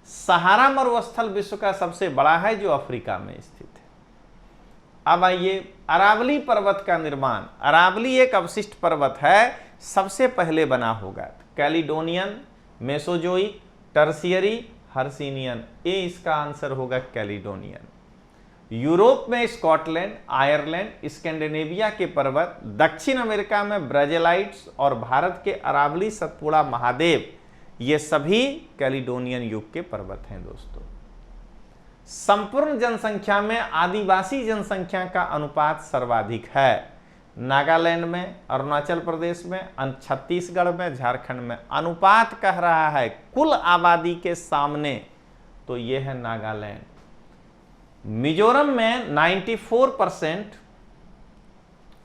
सहारा मरुस्थल विश्व का सबसे बड़ा है जो अफ्रीका में स्थित है। अब आइए, अरावली पर्वत का निर्माण। अरावली एक अवशिष्ट पर्वत है, सबसे पहले बना होगा। Caledonian, Mesozoic, tertiary, Hercynian. ये इसका आंसर होगा कैलिडोनियन। यूरोप में स्कॉटलैंड, आयरलैंड, स्कैंडिनेविया के पर्वत, दक्षिण अमेरिका में ब्राज़िलाइट्स और भारत के अरावली सतपुड़ा महादेव, ये सभी कैलिडोनियन युग के पर्वत हैं दोस्तों। संपूर्ण जनसंख्या में आदिवासी जनसंख्या का अनुपात सर्वाधिक है। नागालैंड में, अरुणाचल प्रदेश में, छत्तीसगढ़ में, झारखंड में। अनुपात कह रहा है कुल आबादी के सामने, तो यह है नागालैंड। मिजोरम में 94%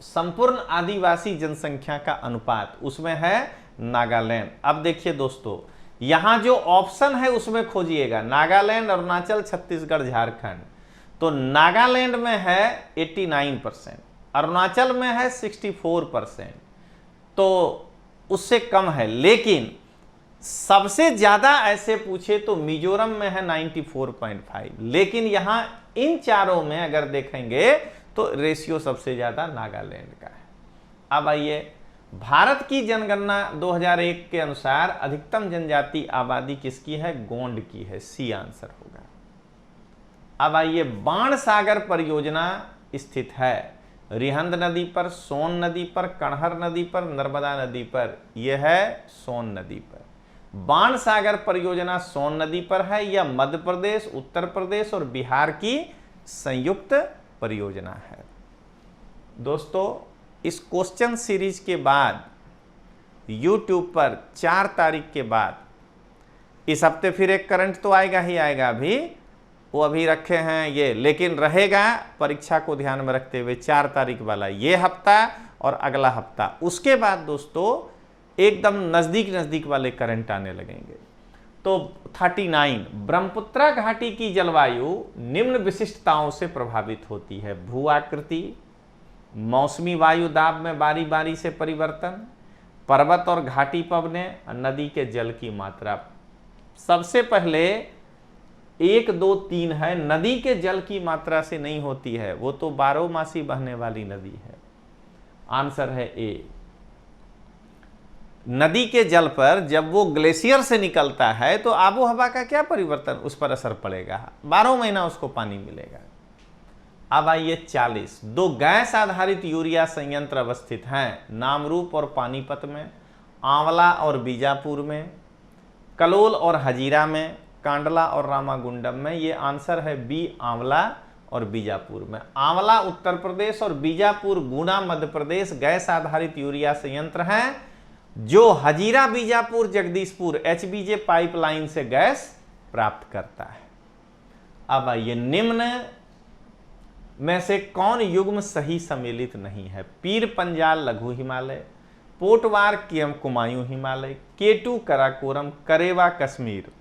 संपूर्ण आदिवासी जनसंख्या का अनुपात, उसमें है नागालैंड। अब देखिए दोस्तों, यहां जो ऑप्शन है उसमें खोजिएगा नागालैंड, अरुणाचल, छत्तीसगढ़, झारखंड। तो नागालैंड में है 89%, अरुणाचल में है 64%, तो उससे कम है। लेकिन सबसे ज्यादा ऐसे पूछे तो मिजोरम में है 94.5। लेकिन यहां इन चारों में अगर देखेंगे तो रेशियो सबसे ज्यादा नागालैंड का है। अब आइए, भारत की जनगणना 2001 के अनुसार अधिकतम जनजाति आबादी किसकी है? गोंड की है। सी आंसर होगा। अब आइए, बाणसागर परियोजना स्थित है रिहंद नदी पर, सोन नदी पर, कणहर नदी पर, नर्मदा नदी पर। यह है सोन नदी पर। बाणसागर परियोजना सोन नदी पर है। यह मध्य प्रदेश, उत्तर प्रदेश और बिहार की संयुक्त परियोजना है। दोस्तों, इस क्वेश्चन सीरीज के बाद YouTube पर 4 तारीख के बाद, इस हफ्ते फिर एक करंट तो आएगा ही आएगा, वो अभी रखे हैं ये, लेकिन रहेगा परीक्षा को ध्यान में रखते हुए 4 तारीख वाला ये हफ्ता और अगला हफ्ता। उसके बाद दोस्तों एकदम नजदीक नजदीक वाले करंट आने लगेंगे। तो 39, ब्रह्मपुत्रा घाटी की जलवायु निम्न विशिष्टताओं से प्रभावित होती है। भू आकृति, मौसमी वायु दाब में बारी बारी से परिवर्तन, पर्वत और घाटी पवने, नदी के जल की मात्रा। सबसे पहले 1, 2, 3 है, नदी के जल की मात्रा से नहीं होती है, वो तो 12 मासी बहने वाली नदी है। आंसर है ए। नदी के जल पर जब वो ग्लेशियर से निकलता है तो आबो हवा का क्या परिवर्तन उस पर असर पड़ेगा? 12 महीना उसको पानी मिलेगा। अब आइए 40, 2 गैस आधारित यूरिया संयंत्र अवस्थित हैं नामरूप और पानीपत में, आंवला और बीजापुर में, कलोल और हजीरा में, कांडला और रामागुंडम में। ये आंसर है बी, आंवला और बीजापुर में। आंवला उत्तर प्रदेश और बीजापुर गुना मध्य प्रदेश गैस आधारित यूरिया संयंत्र हैं जो हजीरा, बीजापुर, जगदीशपुर HBJ पाइपलाइन से गैस प्राप्त करता है। अब आइए, निम्न में से कौन युग्म सही सम्मिलित नहीं है? पीर पंजाल लघु हिमालय, पोटवार कुमायूं हिमालय, केटू कराकोरम, करेवा कश्मीर।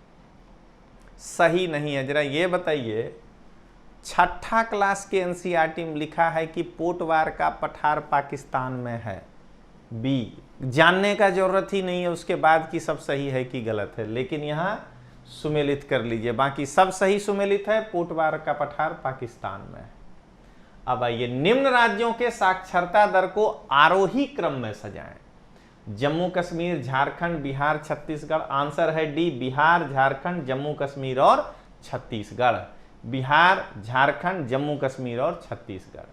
सही नहीं है। जरा ये बताइए, 6ठा क्लास के NCERT में लिखा है कि पोटवार का पठार पाकिस्तान में है। बी, जानने का जरूरत ही नहीं है उसके बाद की सब सही है कि गलत है, लेकिन यहां सुमेलित कर लीजिए, बाकी सब सही सुमेलित है। पोटवार का पठार पाकिस्तान में है। अब आइए, निम्न राज्यों के साक्षरता दर को आरोही क्रम में सजाएं। जम्मू कश्मीर, झारखंड, बिहार, छत्तीसगढ़। आंसर है डी, बिहार, झारखंड, जम्मू कश्मीर और छत्तीसगढ़। बिहार, झारखंड, जम्मू कश्मीर और छत्तीसगढ़।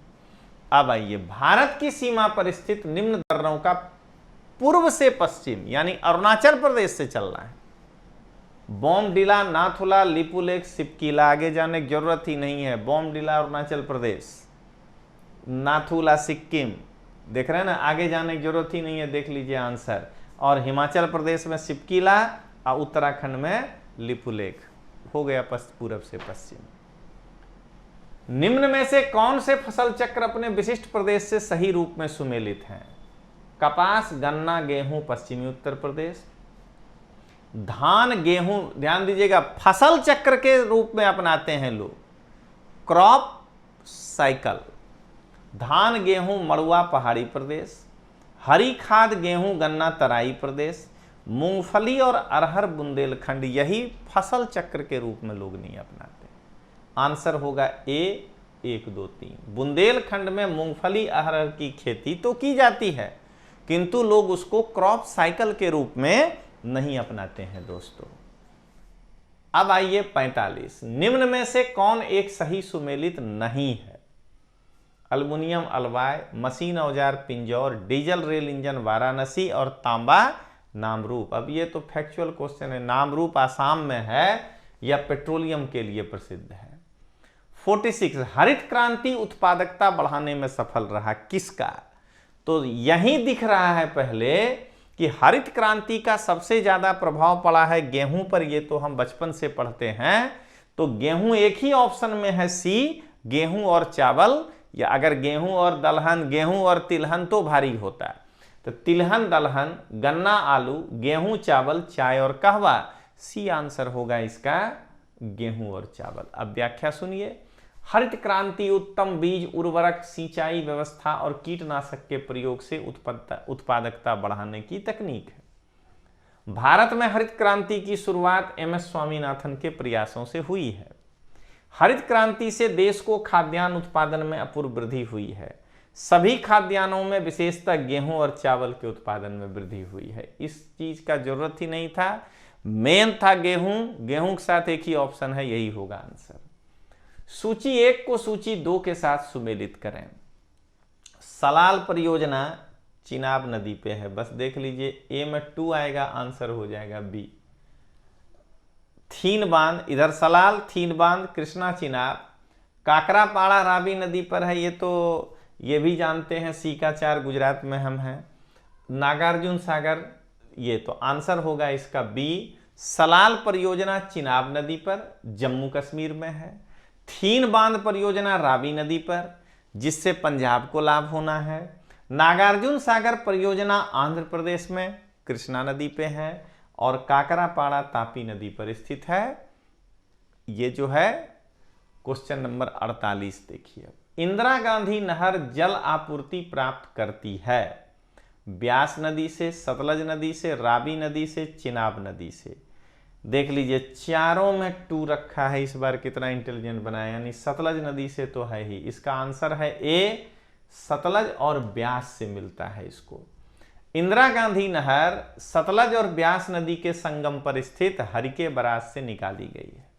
अब आइए, भारत की सीमा पर स्थित निम्न दर्रों का पूर्व से पश्चिम यानी अरुणाचल प्रदेश से चलना है। बोमडिला, नाथुला, लिपुलेख, सिपकीला, आगे जाने की जरूरत ही नहीं है। बोमडिला अरुणाचल प्रदेश, नाथुला सिक्किम, देख रहे हैं ना, आगे जाने की जरूरत ही नहीं है, देख लीजिए आंसर। और हिमाचल प्रदेश में सिपकीला और उत्तराखंड में लिपुलेख, हो गया पूर्व से पश्चिम। निम्न में से कौन से फसल चक्र अपने विशिष्ट प्रदेश से सही रूप में सुमेलित हैं? कपास, गन्ना, गेहूं पश्चिमी उत्तर प्रदेश, धान गेहूं, ध्यान दीजिएगा, फसल चक्र के रूप में अपनाते हैं लोग, क्रॉप साइकिल। धान गेहूं मड़ुआ पहाड़ी प्रदेश, हरी खाद गेहूं गन्ना तराई प्रदेश, मूंगफली और अरहर बुंदेलखंड, यही फसल चक्र के रूप में लोग नहीं अपनाते। आंसर होगा ए 1, 2, 3। बुंदेलखंड में मूंगफली अरहर की खेती तो की जाती है, किंतु लोग उसको क्रॉप साइकिल के रूप में नहीं अपनाते हैं दोस्तों। अब आइए 45, निम्न में से कौन एक सही सुमेलित नहीं है? अल्मुनियम अलवाय, मशीन औजार Pinjore, diesel rail engine Varanasi और तांबा नामरूप। अब ये तो फैक्चुअल क्वेश्चन है, नामरूप आसाम में है या पेट्रोलियम के लिए प्रसिद्ध है। 46, हरित क्रांति उत्पादकता बढ़ाने में सफल रहा, किसका? तो यही दिख रहा है पहले कि हरित क्रांति का सबसे ज्यादा प्रभाव पड़ा है गेहूं पर, ये तो हम बचपन से पढ़ते हैं। तो गेहूं एक ही ऑप्शन में है, सी, गेहूं और चावल, या अगर गेहूं और दलहन, गेहूं और तिलहन तो भारी होता है। तो तिलहन, दलहन, गन्ना, आलू, गेहूं, चावल, चाय और कहवा, सी आंसर होगा इसका, गेहूं और चावल। अब व्याख्या सुनिए। हरित क्रांति उत्तम बीज, उर्वरक, सिंचाई व्यवस्था और कीटनाशक के प्रयोग से उत्पादकता बढ़ाने की तकनीक है। भारत में हरित क्रांति की शुरुआत MS स्वामीनाथन के प्रयासों से हुई है। हरित क्रांति से देश को खाद्यान्न उत्पादन में अपूर्व वृद्धि हुई है। सभी खाद्यान्नों में विशेषतः गेहूं और चावल के उत्पादन में वृद्धि हुई है। इस चीज का जरूरत ही नहीं था, मेन था गेहूं, गेहूं के साथ एक ही ऑप्शन है, यही होगा आंसर। सूची 1 को सूची 2 के साथ सुमेलित करें। सलाल परियोजना चिनाब नदी पे है, बस देख लीजिए, ए में 2 आएगा, आंसर हो जाएगा बी। थीन बांध, इधर सलाल, थीन बांध, कृष्णा चिनाब, काकरापाड़ा रावी नदी पर है, ये तो ये भी जानते हैं, सीकाचार गुजरात में हम हैं। नागार्जुन सागर, ये तो आंसर होगा इसका बी। सलाल परियोजना चिनाब नदी पर जम्मू कश्मीर में है। थीन बांध परियोजना रावी नदी पर, जिससे पंजाब को लाभ होना है। नागार्जुन सागर परियोजना आंध्र प्रदेश में कृष्णा नदी पे है, और काकरापाड़ा तापी नदी पर स्थित है। ये जो है क्वेश्चन नंबर 48 देखिए। इंदिरा गांधी नहर जल आपूर्ति प्राप्त करती है ब्यास नदी से, सतलज नदी से, रावी नदी से, चिनाब नदी से। देख लीजिए, चारों में 2 रखा है, इस बार कितना इंटेलिजेंट बनाया, यानी सतलज नदी से तो है ही। इसका आंसर है ए, सतलज और ब्यास से मिलता है इसको। इंदिरा गांधी नहर सतलज और ब्यास नदी के संगम पर स्थित हरिके बराज से निकाली गई है।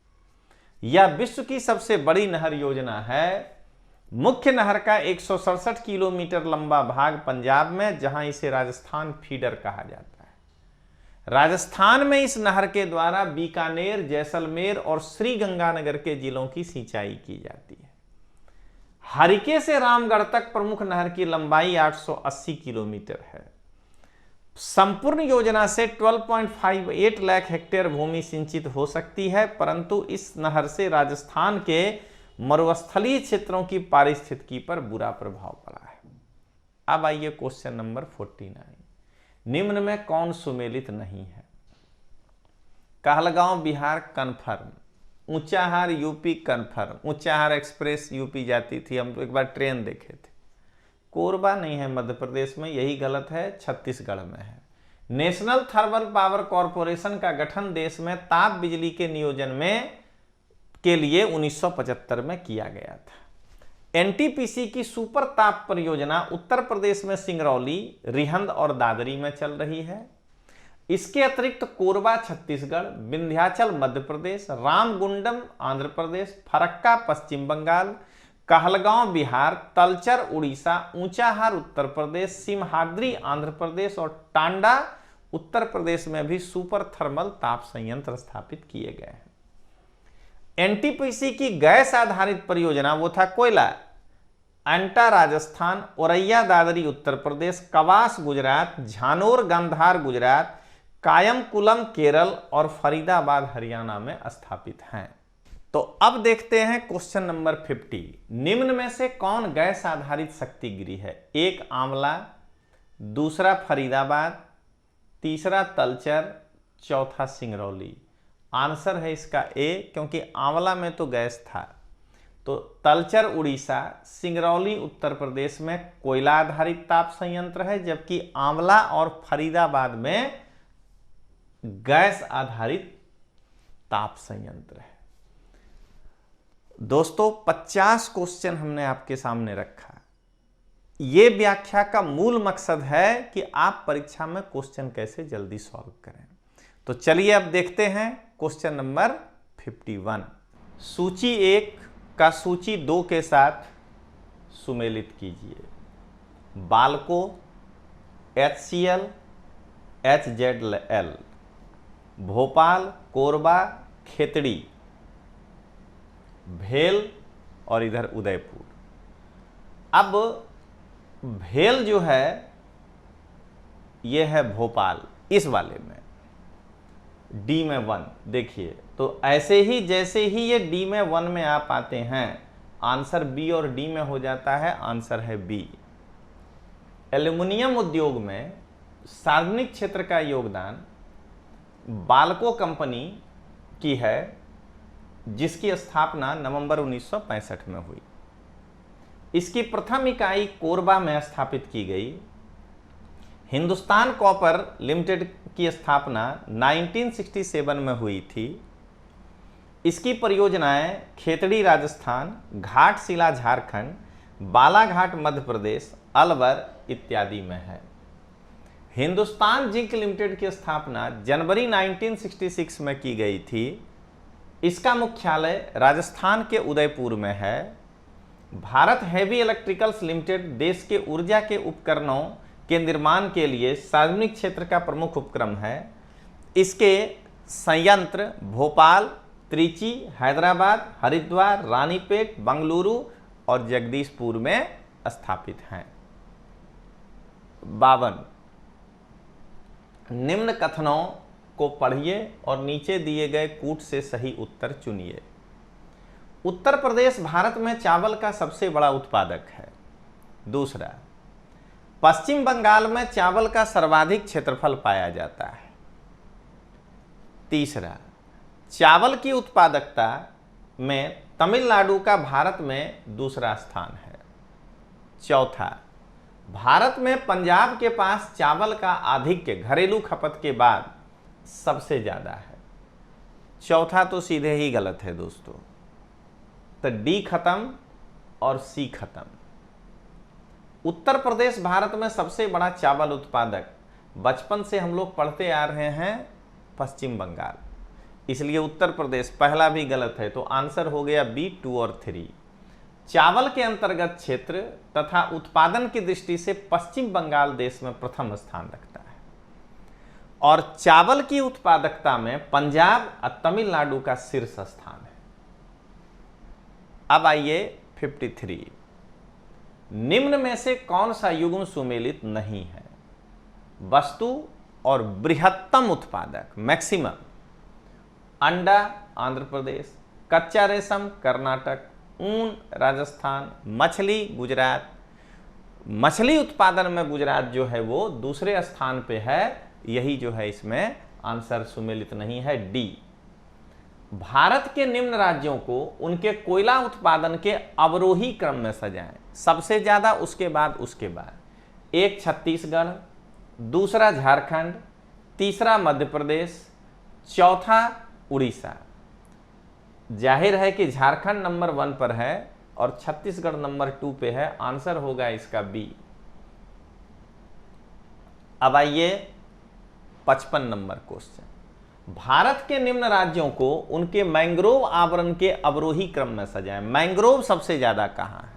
यह विश्व की सबसे बड़ी नहर योजना है। मुख्य नहर का 167 किलोमीटर लंबा भाग पंजाब में, जहां इसे राजस्थान फीडर कहा जाता है। राजस्थान में इस नहर के द्वारा बीकानेर, जैसलमेर और श्री गंगानगर के जिलों की सिंचाई की जाती है। हरिके से रामगढ़ तक प्रमुख नहर की लंबाई 880 किलोमीटर है। संपूर्ण योजना से 12.58 लाख हेक्टेयर भूमि सिंचित हो सकती है, परंतु इस नहर से राजस्थान के मरुस्थलीय क्षेत्रों की पारिस्थितिकी पर बुरा प्रभाव पड़ा है। अब आइए क्वेश्चन नंबर 49, निम्न में कौन सुमेलित नहीं है? Kahalgaon Bihar confirm, Unchahar UP confirm, Unchahar express UP जाती थी, हम एक बार ट्रेन देखे थे। कोरबा नहीं है मध्य प्रदेश में, यही गलत है, छत्तीसगढ़ में है। नेशनल थर्मल पावर कॉरपोरेशन का गठन देश में ताप बिजली के नियोजन में के लिए 1975 में किया गया था। एनटीपीसी की सुपर ताप परियोजना उत्तर प्रदेश में सिंगरौली, रिहंद और दादरी में चल रही है। इसके अतिरिक्त कोरबा छत्तीसगढ़, विंध्याचल मध्य प्रदेश, रामगुंडम आंध्र प्रदेश, फरक्का पश्चिम बंगाल, कहलगांव बिहार, तलचर उड़ीसा, ऊंचाहार उत्तर प्रदेश, सिमहाद्री आंध्र प्रदेश और टांडा उत्तर प्रदेश में भी सुपर थर्मल ताप संयंत्र स्थापित किए गए हैं। एनटीपीसी की गैस आधारित परियोजना वो था कोयला, अंटा राजस्थान, औरैया दादरी उत्तर प्रदेश, कवास गुजरात, झानोर गांधार गुजरात, कायमकुलम केरल और फरीदाबाद हरियाणा में स्थापित हैं। तो अब देखते हैं क्वेश्चन नंबर 50। निम्न में से कौन गैस आधारित शक्ति गृह है? एक आंवला, दूसरा फरीदाबाद, तीसरा तलचर, चौथा सिंगरौली। आंसर है इसका ए, क्योंकि आंवला में तो गैस था। तो तलचर उड़ीसा, सिंगरौली उत्तर प्रदेश में कोयला आधारित ताप संयंत्र है, जबकि आंवला और फरीदाबाद में गैस आधारित ताप संयंत्र है। दोस्तों 50 क्वेश्चन हमने आपके सामने रखा। ये व्याख्या का मूल मकसद है कि आप परीक्षा में क्वेश्चन कैसे जल्दी सॉल्व करें। तो चलिए अब देखते हैं क्वेश्चन नंबर 51। सूची 1 का सूची 2 के साथ सुमेलित कीजिए। बाल्को, HCL, HZL, भोपाल, कोरबा, खेतड़ी, भेल और इधर उदयपुर। अब भेल जो है ये है भोपाल, इस वाले में डी में 1। देखिए तो ऐसे ही जैसे ही ये डी में 1 में आप आते हैं, आंसर बी और डी में हो जाता है। आंसर है बी। एल्युमिनियम उद्योग में सार्वजनिक क्षेत्र का योगदान बाल्को कंपनी की है, जिसकी स्थापना नवंबर 1965 में हुई। इसकी प्रथम इकाई कोरबा में स्थापित की गई। हिंदुस्तान कॉपर लिमिटेड की स्थापना 1967 में हुई थी। इसकी परियोजनाएं खेतड़ी राजस्थान, घाटशिला झारखंड, बालाघाट मध्य प्रदेश, अलवर इत्यादि में है। हिंदुस्तान जिंक लिमिटेड की स्थापना जनवरी 1966 में की गई थी। इसका मुख्यालय राजस्थान के उदयपुर में है। भारत हेवी इलेक्ट्रिकल्स लिमिटेड देश के ऊर्जा के उपकरणों के निर्माण के लिए सार्वजनिक क्षेत्र का प्रमुख उपक्रम है। इसके संयंत्र भोपाल, त्रिची, हैदराबाद, हरिद्वार, रानीपेट, बंगलुरु और जगदीशपुर में स्थापित हैं। 52 निम्न कथनों को पढ़िए और नीचे दिए गए कूट से सही उत्तर चुनिए। उत्तर प्रदेश भारत में चावल का सबसे बड़ा उत्पादक है। दूसरा, पश्चिम बंगाल में चावल का सर्वाधिक क्षेत्रफल पाया जाता है। तीसरा, चावल की उत्पादकता में तमिलनाडु का भारत में दूसरा स्थान है। चौथा, भारत में पंजाब के पास चावल का आधिक्य घरेलू खपत के बाद सबसे ज्यादा है। चौथा तो सीधे ही गलत है दोस्तों, तो डी खत्म और सी खत्म। उत्तर प्रदेश भारत में सबसे बड़ा चावल उत्पादक बचपन से हम लोग पढ़ते आ रहे हैं पश्चिम बंगाल, इसलिए उत्तर प्रदेश पहला भी गलत है। तो आंसर हो गया बी 2 और 3। चावल के अंतर्गत क्षेत्र तथा उत्पादन की दृष्टि से पश्चिम बंगाल देश में प्रथम स्थान रखता है और चावल की उत्पादकता में पंजाब और तमिलनाडु का शीर्ष स्थान है। अब आइए 53। निम्न में से कौन सा युग्म सुमेलित नहीं है? वस्तु और बृहत्तम उत्पादक मैक्सिमम, अंडा आंध्र प्रदेश, कच्चा रेशम कर्नाटक, ऊन राजस्थान, मछली गुजरात। मछली उत्पादन में गुजरात जो है वो दूसरे स्थान पे है, यही जो है इसमें आंसर सुमेलित नहीं है, डी। भारत के निम्न राज्यों को उनके कोयला उत्पादन के अवरोही क्रम में सजाएं, सबसे ज्यादा उसके बाद उसके बाद। 1 छत्तीसगढ़, दूसरा झारखंड, तीसरा मध्य प्रदेश, चौथा उड़ीसा। जाहिर है कि झारखंड नंबर 1 पर है और छत्तीसगढ़ नंबर 2 पे है। आंसर होगा इसका बी। अब आइए 55 नंबर क्वेश्चन। भारत के निम्न राज्यों को उनके मैंग्रोव आवरण के अवरोही क्रम में सजाएं। मैंग्रोव सबसे ज्यादा कहां है?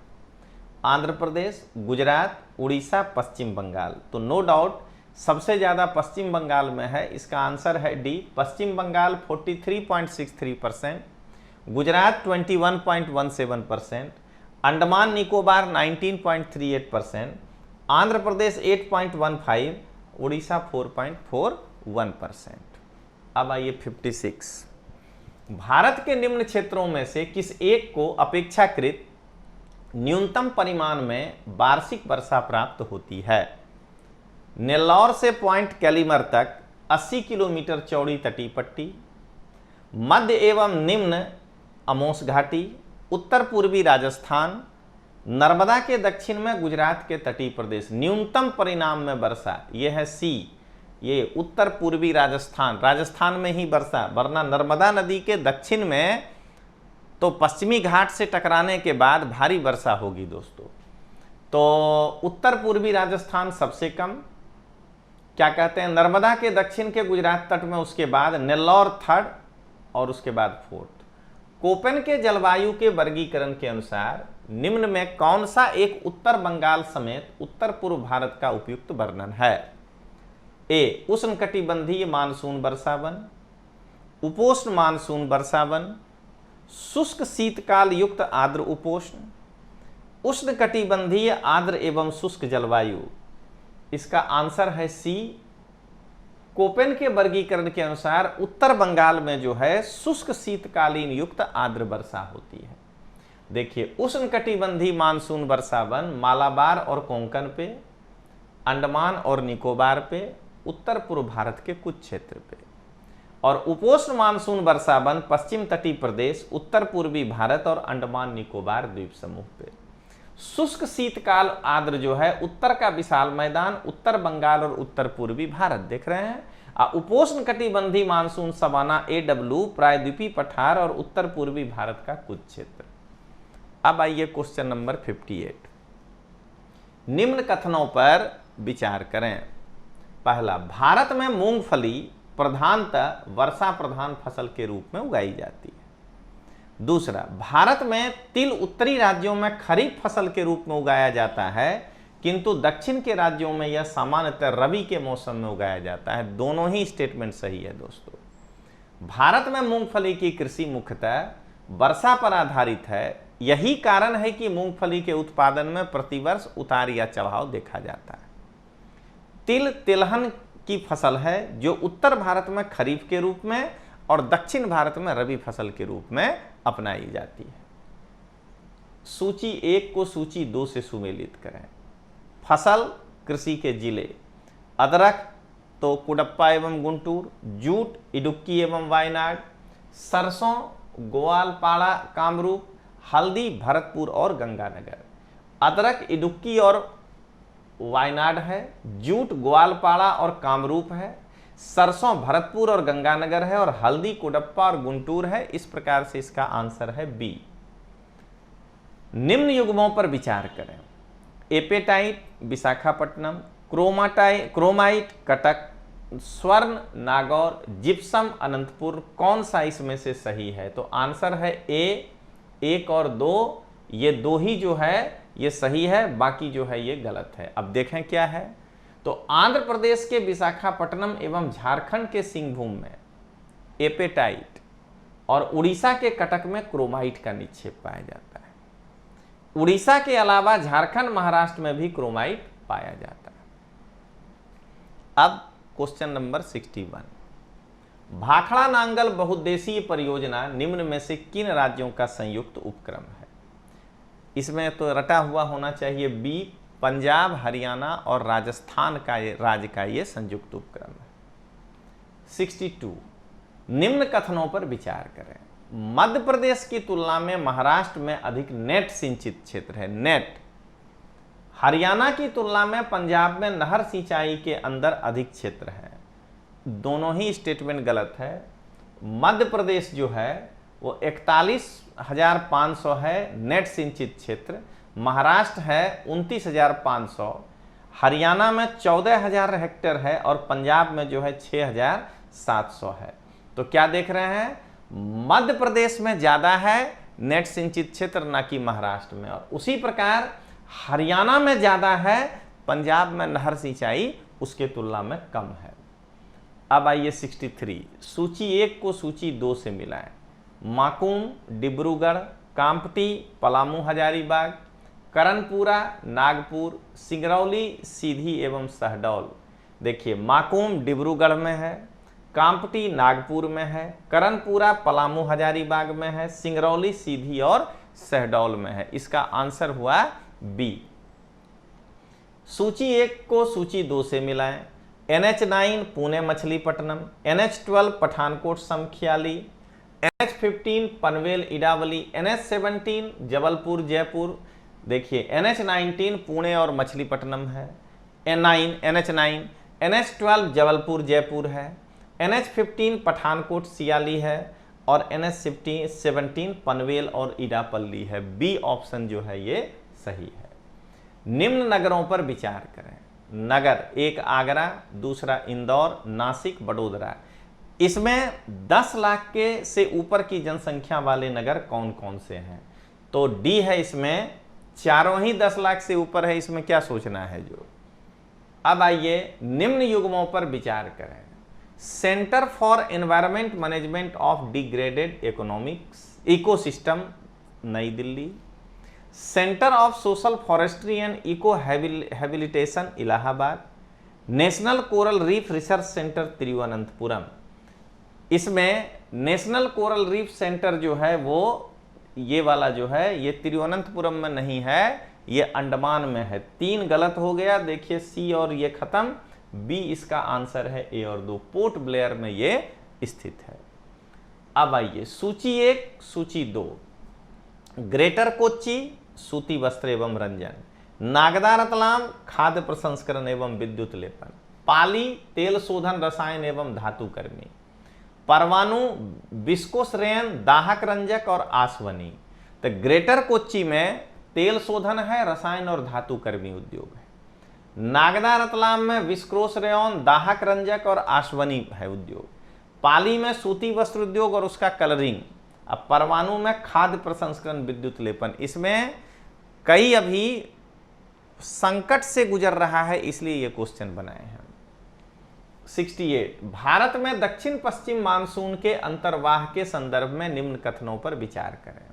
आंध्र प्रदेश, गुजरात, उड़ीसा, पश्चिम बंगाल। तो नो डाउट सबसे ज्यादा पश्चिम बंगाल में है। इसका आंसर है डी। पश्चिम बंगाल 43.63%, गुजरात 21.17%, अंडमान निकोबार 19.38%, आंध्र प्रदेश 8.15%, उड़ीसा 4.41%। अब आइए 56। भारत के निम्न क्षेत्रों में से किस एक को अपेक्षाकृत न्यूनतम परिमाण में वार्षिक वर्षा प्राप्त होती है? नेल्लौर से पॉइंट कैलीमर तक 80 किलोमीटर चौड़ी तटीय पट्टी, मध्य एवं निम्न अमोस घाटी, उत्तर पूर्वी राजस्थान, नर्मदा के दक्षिण में गुजरात के तटीय प्रदेश। न्यूनतम परिमाण में वर्षा, यह है सी, ये उत्तर पूर्वी राजस्थान, राजस्थान में ही वर्षा, वरना नर्मदा नदी के दक्षिण में तो पश्चिमी घाट से टकराने के बाद भारी वर्षा होगी दोस्तों। तो उत्तर पूर्वी राजस्थान सबसे कम, क्या कहते हैं, नर्मदा के दक्षिण के गुजरात तट में, उसके बाद नेल्लौर थर्ड और उसके बाद फोर्थ। कोपेन के जलवायु के वर्गीकरण के अनुसार निम्न में कौन सा एक उत्तर बंगाल समेत उत्तर पूर्व भारत का उपयुक्त वर्णन है? ए उष्णकटिबंधीय मानसून वर्षावन, उपोष्ण मानसून वर्षावन, शुष्क शीतकाल युक्त आर्द्र उपोष्ण, उष्णकटिबंधीय आर्द्र एवं शुष्क जलवायु। इसका आंसर है सी। कोपेन के वर्गीकरण के अनुसार उत्तर बंगाल में जो है शुष्क शीतकालीन युक्त आर्द्र वर्षा होती है। देखिए, उष्णकटिबंधीय मानसून वर्षावन मालाबार और कोंकण पे, अंडमान और निकोबार पे, उत्तर पूर्व भारत के कुछ क्षेत्र पे, और उपोष्ण मानसून वर्षावन पश्चिम तटीय प्रदेश, उत्तर पूर्वी भारत और अंडमान निकोबार द्वीप समूह पे। शुष्क शीतकाल आर्द्र जो है उत्तर का विशाल मैदान, उत्तर बंगाल और उत्तर पूर्वी भारत, देख रहे हैं। उपोष्ण कटिबंधीय मानसून सवाना AW प्रायद्वीपीय पठार और उत्तर पूर्वी भारत का कुछ क्षेत्र। अब आइए क्वेश्चन नंबर 58। निम्न कथनों पर विचार करें। पहला, भारत में मूंगफली प्रधानतः वर्षा प्रधान फसल के रूप में उगाई जाती है। दूसरा, भारत में तिल उत्तरी राज्यों में खरीफ फसल के रूप में उगाया जाता है, किंतु दक्षिण के राज्यों में यह सामान्यतः रबी के मौसम में उगाया जाता है। दोनों ही स्टेटमेंट सही है दोस्तों। भारत में मूंगफली की कृषि मुख्यतः वर्षा पर आधारित है। यही कारण है कि मूंगफली के उत्पादन में प्रतिवर्ष उतार या चढ़ाव देखा जाता है। तिल तिलहन की फसल है जो उत्तर भारत में खरीफ के रूप में और दक्षिण भारत में रबी फसल के रूप में अपनाई जाती है। सूची 1 को सूची 2 से सुमेलित करें। फसल कृषि के जिले, अदरक तो कुडप्पा एवं गुंटूर, जूट इडुक्की एवं वायनाड, सरसों ग्वालपाड़ा कामरूप, हल्दी भरतपुर और गंगानगर। अदरक इडुक्की और वायनाड है, जूट ग्वालपाड़ा और कामरूप है, सरसों भरतपुर और गंगानगर है, और हल्दी कुडप्पा और गुंटूर है। इस प्रकार से इसका आंसर है बी। निम्न युग्मों पर विचार करें। एपेटाइट विशाखापट्टनम, क्रोमाइट कटक, स्वर्ण नागौर, जिप्सम अनंतपुर। कौन सा इसमें से सही है? तो आंसर है ए। 1 और 2, ये 2 ही जो है ये सही है, बाकी जो है ये गलत है। अब देखें क्या है। तो आंध्र प्रदेश के विशाखापट्टनम एवं झारखंड के सिंहभूम में एपेटाइट और उड़ीसा के कटक में क्रोमाइट का निक्षेप पाया जाता है। उड़ीसा के अलावा झारखंड महाराष्ट्र में भी क्रोमाइट पाया जाता है। अब क्वेश्चन नंबर 61। भाखड़ा नांगल बहुउद्देशीय परियोजना निम्न में से किन राज्यों का संयुक्त उपक्रम है? इसमें तो रटा हुआ होना चाहिए बी। पंजाब, हरियाणा और राजस्थान का राज्य का ये संयुक्त उपक्रम है। 62। निम्न कथनों पर विचार करें। मध्य प्रदेश की तुलना में महाराष्ट्र में अधिक नेट सिंचित क्षेत्र है। नेट। हरियाणा की तुलना में पंजाब में नहर सिंचाई के अंदर अधिक क्षेत्र है। दोनों ही स्टेटमेंट गलत है। मध्य प्रदेश जो है वो 41,500 है नेट सिंचित क्षेत्र, महाराष्ट्र है 29,500, हरियाणा में 14,000 हेक्टेयर है और पंजाब में जो है 6,700 है। तो क्या देख रहे हैं, मध्य प्रदेश में ज्यादा है नेट सिंचित क्षेत्र, ना कि महाराष्ट्र में। और उसी प्रकार हरियाणा में ज्यादा है, पंजाब में नहर सिंचाई उसके तुलना में कम है। अब आइए 63, सूची 1 को सूची 2 से मिलाएं। माकूम, डिब्रूगढ़, कांपटी, पलामू, हजारीबाग, करनपुरा, नागपुर, सिंगरौली, सीधी एवं शहडोल। देखिए माकूम डिब्रूगढ़ में है, कांपटी नागपुर में है, करनपुरा पलामू हजारीबाग में है, सिंगरौली, सीधी और शहडोल में है। इसका आंसर हुआ बी। सूची 1 को सूची 2 से मिलाएं। NH9 Pune Machilipatnam, NH12 Pathankot समख्याली, NH15 Panvel इडावली, NH17 Jabalpur Jaipur. देखिए NH19 पुणे और मछलीपट्टनम है, NH9, NH12 जबलपुर जयपुर है, NH15 पठानकोट सियाली है और NH17 पनवेल और इडापल्ली है। बी ऑप्शन जो है ये सही है। निम्न नगरों पर विचार करें। नगर, एक आगरा, दूसरा इंदौर, नासिक, बड़ोदरा। इसमें 10 लाख के से ऊपर की जनसंख्या वाले नगर कौन कौन से हैं? तो डी है, इसमें चारों ही 10 लाख से ऊपर है। इसमें क्या सोचना है जो। अब आइए निम्न युग्मों पर विचार करें। Centre for environment management of degraded economics ecosystem New Delhi, centre of social forestry and eco habilitation Allahabad, national coral reef research centre Thiruvananthapuram. इसमें नेशनल कोरल रीफ सेंटर जो है वो ये वाला जो है ये तिरुवनंतपुरम में नहीं है, ये अंडमान में है। 3 गलत हो गया। देखिए सी और ये खत्म, बी इसका आंसर है ए और 2, पोर्ट ब्लेयर में ये स्थित है। अब आइए सूची 1 सूची 2। ग्रेटर कोच्चि सूती वस्त्र एवं रंजन, नागदा रतलाम खाद्य प्रसंस्करण एवं विद्युत लेपन, पाली तेल शोधन रसायन एवं धातु कर्मी, परवाणु विस्कोस रेयन दाहक रंजक और आसवनी। तो ग्रेटर कोच्चि में तेल शोधन है, रसायन और धातु कर्मी उद्योग है। नागदा रतलाम में विस्कोस रेयन दाहक रंजक और आसवनी है उद्योग। पाली में सूती वस्त्र उद्योग और उसका कलरिंग। अब परवाणु में खाद्य प्रसंस्करण विद्युत लेपन। इसमें कई अभी संकट से गुजर रहा है, इसलिए ये क्वेश्चन बनाए हैं। 68, भारत में दक्षिण पश्चिम मानसून के अंतर्वाह के संदर्भ में निम्न कथनों पर विचार करें।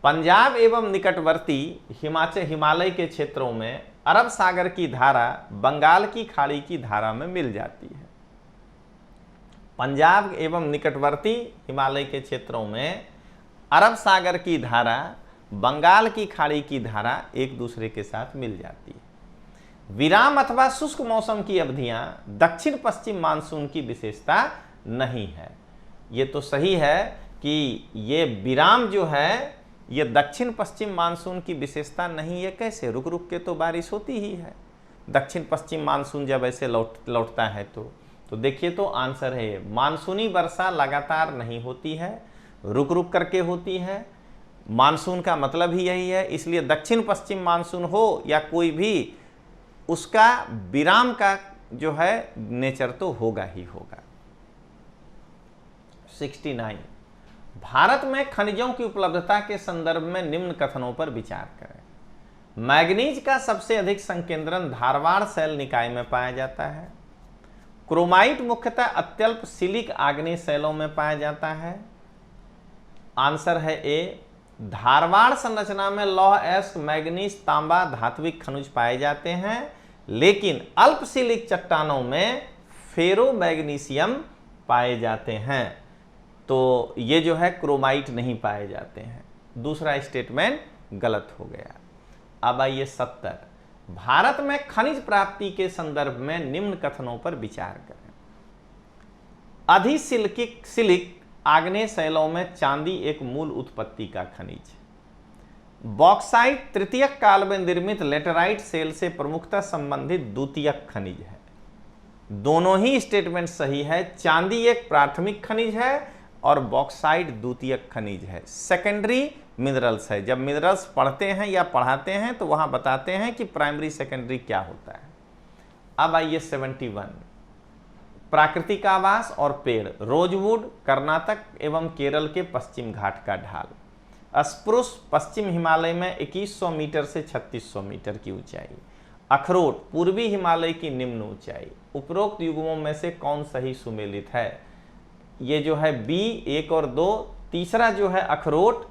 पंजाब एवं निकटवर्ती हिमालय के क्षेत्रों में अरब सागर की धारा बंगाल की खाड़ी की धारा में मिल जाती है। पंजाब एवं निकटवर्ती हिमालय के क्षेत्रों में अरब सागर की धारा बंगाल की खाड़ी की धारा एक दूसरे के साथ मिल जाती है। विराम अथवा शुष्क मौसम की अवधियां दक्षिण पश्चिम मानसून की विशेषता नहीं है। ये तो सही है कि ये विराम जो है ये दक्षिण पश्चिम मानसून की विशेषता नहीं है। कैसे? रुक रुक के तो बारिश होती ही है। दक्षिण पश्चिम मानसून जब ऐसे लौटता है तो देखिए, तो आंसर है मानसूनी वर्षा लगातार नहीं होती है, रुक रुक करके होती है। मानसून का मतलब ही यही है, इसलिए दक्षिण पश्चिम मानसून हो या कोई भी, उसका विराम का जो है नेचर तो होगा ही होगा। 69, भारत में खनिजों की उपलब्धता के संदर्भ में निम्न कथनों पर विचार करें। मैग्नीज का सबसे अधिक संकेंद्रण धारवाड़ शैल निकाय में पाया जाता है। क्रोमाइट मुख्यतः अत्यल्प सिलिक आग्नेय शैलों में पाया जाता है। आंसर है ए। धारवाड़ संरचना में लौह एस्क मैग्नीज तांबा धात्विक खनिज पाए जाते हैं, लेकिन अल्प सिलिक चट्टानों में फेरो मैग्नीशियम पाए जाते हैं। तो ये जो है क्रोमाइट नहीं पाए जाते हैं। दूसरा स्टेटमेंट गलत हो गया। अब आइए 70, भारत में खनिज प्राप्ति के संदर्भ में निम्न कथनों पर विचार करें। अधिसिलिक आग्नेय शैलों में चांदी एक मूल उत्पत्ति का खनिज। बॉक्साइट तृतीयक काल में निर्मित लेटेराइट शैल से प्रमुखता संबंधित द्वितीयक खनिज है। दोनों ही स्टेटमेंट सही है। चांदी एक प्राथमिक खनिज है और बॉक्साइट द्वितीयक खनिज है, सेकेंडरी मिनरल्स है। जब मिनरल्स पढ़ते हैं या पढ़ाते हैं तो वहां बताते हैं कि प्राइमरी सेकेंडरी क्या होता है। अब आइए 71, प्राकृतिक आवास और पेड़, रोजवुड कर्नाटक एवं केरल के पश्चिम घाट का ढाल, स्प्रूस पश्चिम हिमालय में 2100 मीटर से 3600 मीटर की ऊंचाई, अखरोट पूर्वी हिमालय की निम्न ऊंचाई। उपरोक्त युग्मों में से कौन सही सुमेलित है? ये जो है बी 1 और 2, तीसरा जो है अखरोट,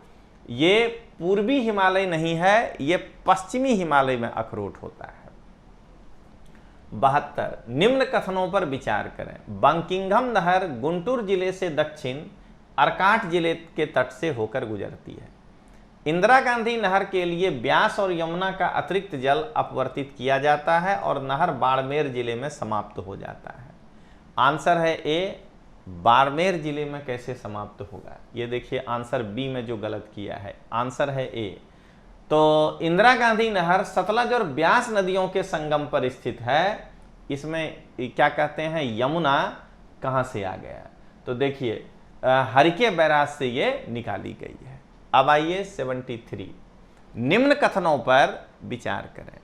ये पूर्वी हिमालय नहीं है, ये पश्चिमी हिमालय में अखरोट होता है। 72 निम्न कथनों पर विचार करें। बंकिंघम नहर गुंटूर जिले से दक्षिण अर्काट जिले के तट से होकर गुजरती है। इंदिरा गांधी नहर के लिए ब्यास और यमुना का अतिरिक्त जल अपवर्तित किया जाता है और नहर बाड़मेर जिले में समाप्त हो जाता है। आंसर है ए, बाड़मेर जिले में कैसे समाप्त होगा? ये देखिए आंसर बी में जो गलत किया है, आंसर है ए। तो इंदिरा गांधी नहर सतलज और ब्यास नदियों के संगम पर स्थित है। इसमें क्या कहते हैं, यमुना कहां से आ गया? तो देखिए हरिके बैराज से ये निकाली गई है। अब आइए 73 निम्न कथनों पर विचार करें।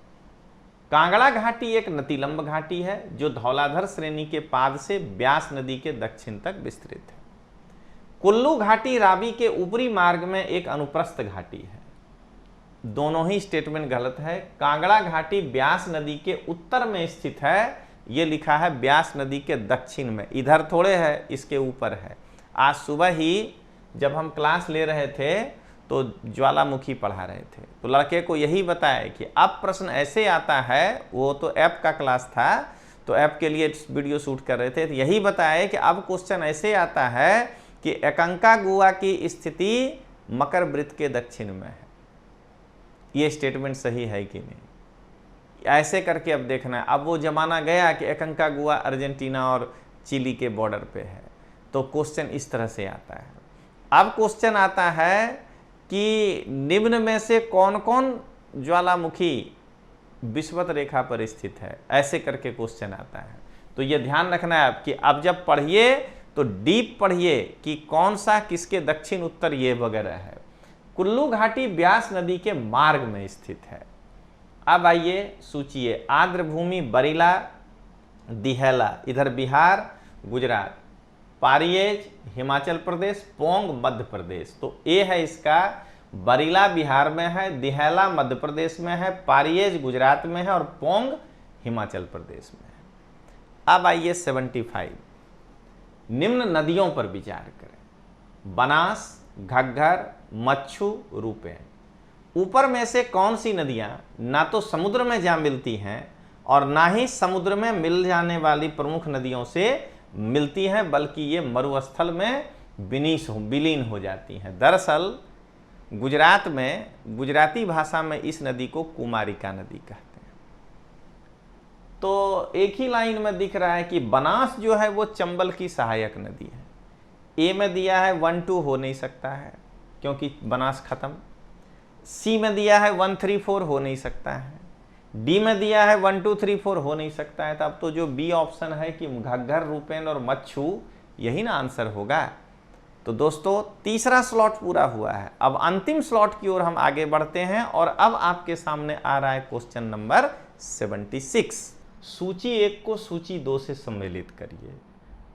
कांगड़ा घाटी एक नतिलंब घाटी है जो धौलाधर श्रेणी के पाद से ब्यास नदी के दक्षिण तक विस्तृत है। कुल्लू घाटी रावी के ऊपरी मार्ग में एक अनुप्रस्थ घाटी है। दोनों ही स्टेटमेंट गलत है। कांगड़ा घाटी ब्यास नदी के उत्तर में स्थित है, ये लिखा है ब्यास नदी के दक्षिण में, इधर थोड़े है, इसके ऊपर है। आज सुबह ही जब हम क्लास ले रहे थे तो ज्वालामुखी पढ़ा रहे थे, तो लड़के को यही बताया कि अब प्रश्न ऐसे आता है, वो तो ऐप का क्लास था तो ऐप के लिए वीडियो शूट कर रहे थे, तो यही बताया कि अब क्वेश्चन ऐसे आता है कि एकांकागुआ की स्थिति मकर वृत्त के दक्षिण में है। ये स्टेटमेंट सही है कि नहीं, ऐसे करके अब देखना है। अब वो जमाना गया कि एकांकागुआ अर्जेंटीना और चिली के बॉर्डर पे है, तो क्वेश्चन इस तरह से आता है। अब क्वेश्चन आता है कि निम्न में से कौन कौन ज्वालामुखी विषुवत रेखा पर स्थित है, ऐसे करके क्वेश्चन आता है। तो ये ध्यान रखना है आप कि अब जब पढ़िए तो डीप पढ़िए कि कौन सा किसके दक्षिण उत्तर ये वगैरह है। कुल्लू घाटी ब्यास नदी के मार्ग में स्थित है। अब आइए सूचिए। आर्द्र भूमि बरीला दिहेला इधर बिहार गुजरात, पारियेज हिमाचल प्रदेश, पोंग मध्य प्रदेश। तो ए है इसका, बरीला बिहार में है, दिहेला मध्य प्रदेश में है, पारियेज गुजरात में है और पोंग हिमाचल प्रदेश में है। अब आइए 75 निम्न नदियों पर विचार करें। बनास, घग्गर, मच्छू, रूपेन। ऊपर में से कौन सी नदियां ना तो समुद्र में जा मिलती हैं और ना ही समुद्र में मिल जाने वाली प्रमुख नदियों से मिलती हैं, बल्कि ये मरुस्थल में विलीन हो जाती हैं। दरअसल गुजरात में, गुजराती भाषा में इस नदी को कुमारिका नदी कहते हैं। तो एक ही लाइन में दिख रहा है कि बनास जो है वो चंबल की सहायक नदी है। ए में दिया है 1 2 हो नहीं सकता है क्योंकि बनास खत्म। सी में दिया है 1 3 4 हो नहीं सकता है। डी में दिया है 1 2 3 4 हो नहीं सकता है। तो अब तो जो बी ऑप्शन है कि घग्गर, रूपेन और मच्छू, यही ना आंसर होगा। तो दोस्तों तीसरा स्लॉट पूरा हुआ है। अब अंतिम स्लॉट की ओर हम आगे बढ़ते हैं और अब आपके सामने आ रहा है क्वेश्चन नंबर 76। सूची 1 को सूची 2 से सम्मिलित करिए।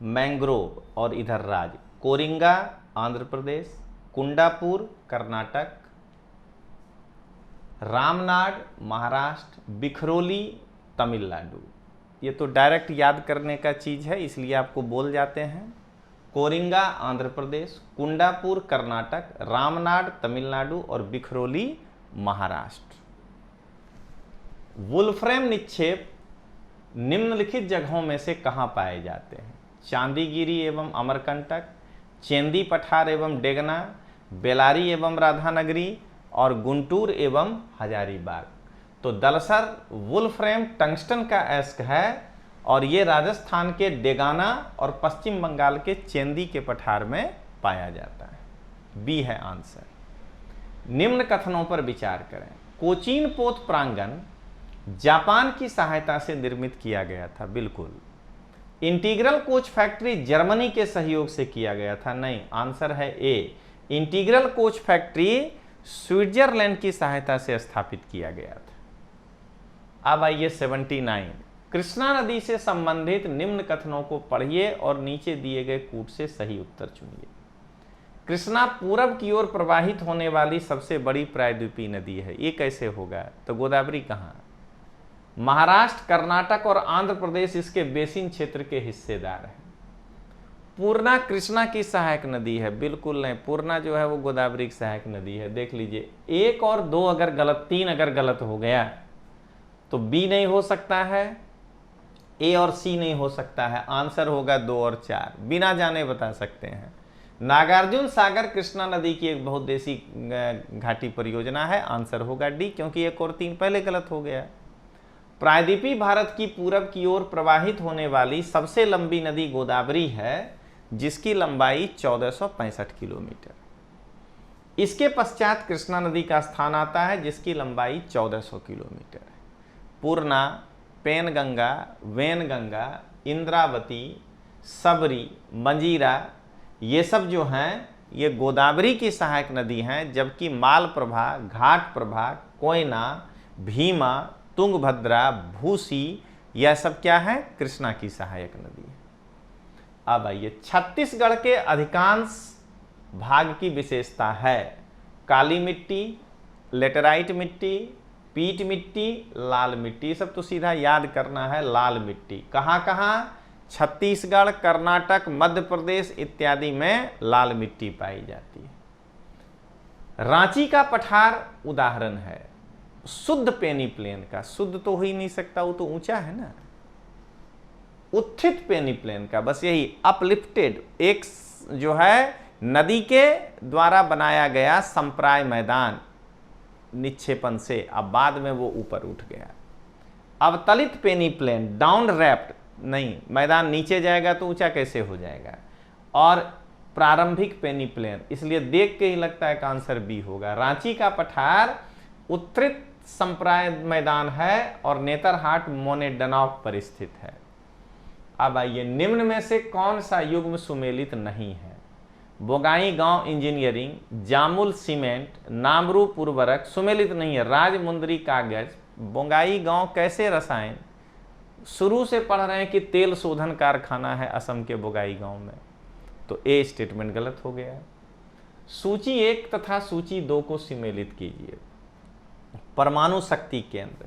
मैंग्रोव और इधर राज्य, कोरिंगा आंध्र प्रदेश, कुंडापुर कर्नाटक, रामनाड महाराष्ट्र, बिखरोली तमिलनाडु। ये तो डायरेक्ट याद करने का चीज़ है, इसलिए आपको बोल जाते हैं। कोरिंगा आंध्र प्रदेश, कुंडापुर कर्नाटक, रामनाड तमिलनाडु और बिखरोली महाराष्ट्र। वुल्फ्रेम निक्षेप निम्नलिखित जगहों में से कहाँ पाए जाते हैं? चांदीगिरी एवं अमरकंटक, चेंदी पठार एवं डेगना, बेलारी एवं राधानगरी और गुंटूर एवं हजारीबाग। तो दरअसल वुल्फ्रेम टंगस्टन का अयस्क है और ये राजस्थान के डेगाना और पश्चिम बंगाल के चेंदी के पठार में पाया जाता है। बी है आंसर। निम्न कथनों पर विचार करें। कोचीन पोत प्रांगण जापान की सहायता से निर्मित किया गया था। बिल्कुल। इंटीग्रल कोच फैक्ट्री जर्मनी के सहयोग से किया गया था। नहीं, आंसर है ए। इंटीग्रल कोच फैक्ट्री स्विट्जरलैंड की सहायता से स्थापित किया गया था। अब आइए 79। कृष्णा नदी से संबंधित निम्न कथनों को पढ़िए और नीचे दिए गए कूट से सही उत्तर चुनिए। कृष्णा पूरब की ओर प्रवाहित होने वाली सबसे बड़ी प्रायद्वीपीय नदी है, ये कैसे होगा? तो गोदावरी कहाँ? महाराष्ट्र, कर्नाटक और आंध्र प्रदेश इसके बेसिन क्षेत्र के हिस्सेदार हैं। पूर्णा कृष्णा की सहायक नदी है? बिल्कुल नहीं, पूर्णा जो है वो गोदावरी की सहायक नदी है। देख लीजिए, 1 और 2 अगर गलत, 3 अगर गलत हो गया तो बी नहीं हो सकता है, ए और सी नहीं हो सकता है, आंसर होगा 2 और 4। बिना जाने बता सकते हैं। नागार्जुन सागर कृष्णा नदी की एक बहुउद्देशीय घाटी परियोजना है, आंसर होगा डी, क्योंकि 1 और 3 पहले गलत हो गया। प्रायद्वीपीय भारत की पूरब की ओर प्रवाहित होने वाली सबसे लंबी नदी गोदावरी है, जिसकी लंबाई 1465 किलोमीटर। इसके पश्चात कृष्णा नदी का स्थान आता है, जिसकी लंबाई 1400 किलोमीटर है। पूर्णा, पेनगंगा, वैनगंगा, इंद्रावती, सबरी, मंजीरा, ये सब जो हैं ये गोदावरी की सहायक नदी हैं, जबकि मालप्रभा, घाटप्रभा, कोयना, भीमा, तुंगभद्रा, भूसी, यह सब क्या है? कृष्णा की सहायक नदी है। अब आइए, छत्तीसगढ़ के अधिकांश भाग की विशेषता है काली मिट्टी, लेटेराइट मिट्टी, पीट मिट्टी, लाल मिट्टी। सब तो सीधा याद करना है। लाल मिट्टी कहाँ कहाँ? छत्तीसगढ़, कर्नाटक, मध्य प्रदेश इत्यादि में लाल मिट्टी पाई जाती है। रांची का पठार उदाहरण है शुद्ध पेनी प्लेन का। शुद्ध तो हो ही नहीं सकता, वो तो ऊंचा है ना। उत्थित पेनी प्लेन का, बस यही अपलिफ्टेड, एक जो है नदी के द्वारा बनाया गया संप्राय मैदान निक्षेपण से, अब बाद में वो ऊपर उठ गया। अवतलित पेनी प्लेन, डाउन रैप्ड, नहीं, मैदान नीचे जाएगा तो ऊंचा कैसे हो जाएगा। और प्रारंभिक पेनी प्लेन, इसलिए देख के ही लगता है कि आंसर बी होगा। रांची का पठार उत्तरित संप्राय मैदान है और नेतरहाट मोनेडनॉक पर स्थित है। अब आइए, निम्न में से कौन सा युग्म सुमेलित नहीं है? बोगाईगांव इंजीनियरिंग, जामुल सीमेंट, नामरूप उर्वरक सुमेलित नहीं है। राजमुंदरी कागज, बोगाईगांव कैसे रसायन, शुरू से पढ़ रहे हैं कि तेल शोधन कारखाना है असम के बोगाईगांव में, तो ए स्टेटमेंट गलत हो गया। सूची 1 तथा सूची 2 को सुमेलित कीजिए। परमाणु शक्ति केंद्र,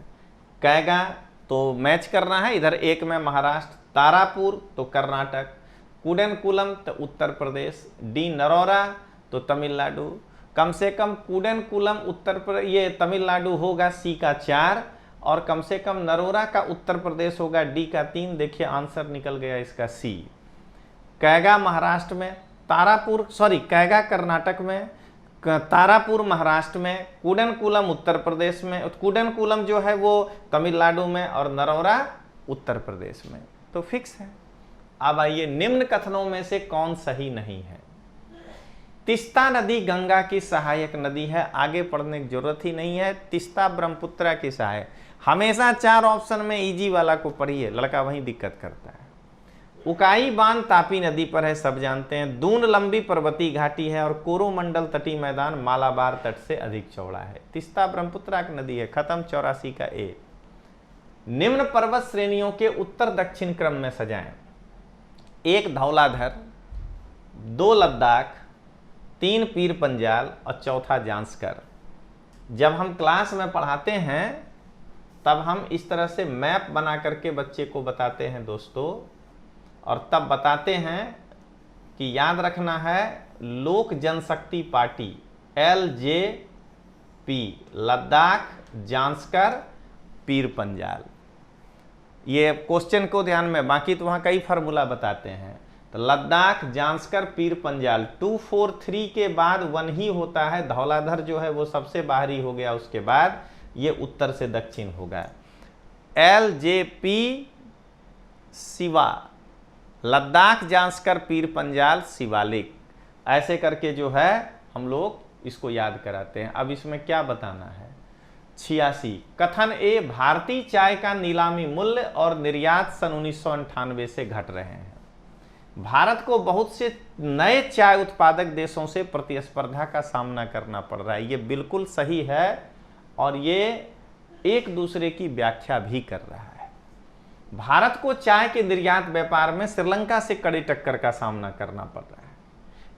कैगा तो मैच करना है, इधर 1 में महाराष्ट्र, तारापुर तो कर्नाटक, कुडेनकुलम तो उत्तर प्रदेश, डी नरोरा तो तमिलनाडु। कम से कम कुडेनकुलम उत्तर प्रदेश, ये तमिलनाडु होगा, सी का 4, और कम से कम नरोरा का उत्तर प्रदेश होगा, डी का 3। देखिए आंसर निकल गया इसका सी। कैगा महाराष्ट्र में, तारापुर सॉरी कैगा कर्नाटक में, तारापुर महाराष्ट्र में, कुडेनकुलम उत्तर प्रदेश में, कुडेनकुलम जो है वो तमिलनाडु में, और नरोरा उत्तर प्रदेश में, तो फिक्स है। अब आइए, निम्न कथनों में से कौन सही नहीं है? तीस्ता नदी गंगा की सहायक नदी है, आगे पढ़ने की जरूरत ही नहीं है। तीस्ता ब्रह्मपुत्रा की सहायक। हमेशा 4 ऑप्शन में इजी वाला को पढ़िए, लड़का वहीं दिक्कत करता है। उकाई बांध तापी नदी पर है, सब जानते हैं। दून लंबी पर्वतीय घाटी है और कोरोमंडल तटीय मैदान मालाबार तट से अधिक चौड़ा है। तीस्ता ब्रह्मपुत्रा की नदी है, खत्म। 84 का ए। निम्न पर्वत श्रेणियों के उत्तर दक्षिण क्रम में सजाएं। 1 धौलाधर, 2 लद्दाख, 3 पीर पंजाल और 4था जांस्कर। जब हम क्लास में पढ़ाते हैं तब हम इस तरह से मैप बना करके बच्चे को बताते हैं दोस्तों, और तब बताते हैं कि याद रखना है लोक जनशक्ति पार्टी LJP, लद्दाख, जांस्कर, पीर पंजाल। ये क्वेश्चन को ध्यान में, बाकी तो वहाँ कई फार्मूला बताते हैं। तो लद्दाख, जांस्कर, पीर पंजाल, 2, 4, 3 के बाद 1 ही होता है। धौलाधर जो है वो सबसे बाहरी हो गया, उसके बाद ये उत्तर से दक्षिण होगा। LJP शिवा, लद्दाख, जांस्कर, पीर पंजाल, शिवालिक, ऐसे करके जो है हम लोग इसको याद कराते हैं। अब इसमें क्या बताना है? 86 कथन ए, भारतीय चाय का नीलामी मूल्य और निर्यात सन 1998 से घट रहे हैं। भारत को बहुत से नए चाय उत्पादक देशों से प्रतिस्पर्धा का सामना करना पड़ रहा है। ये बिल्कुल सही है और ये एक दूसरे की व्याख्या भी कर रहा है। भारत को चाय के निर्यात व्यापार में श्रीलंका से कड़ी टक्कर का सामना करना पड़ रहा है।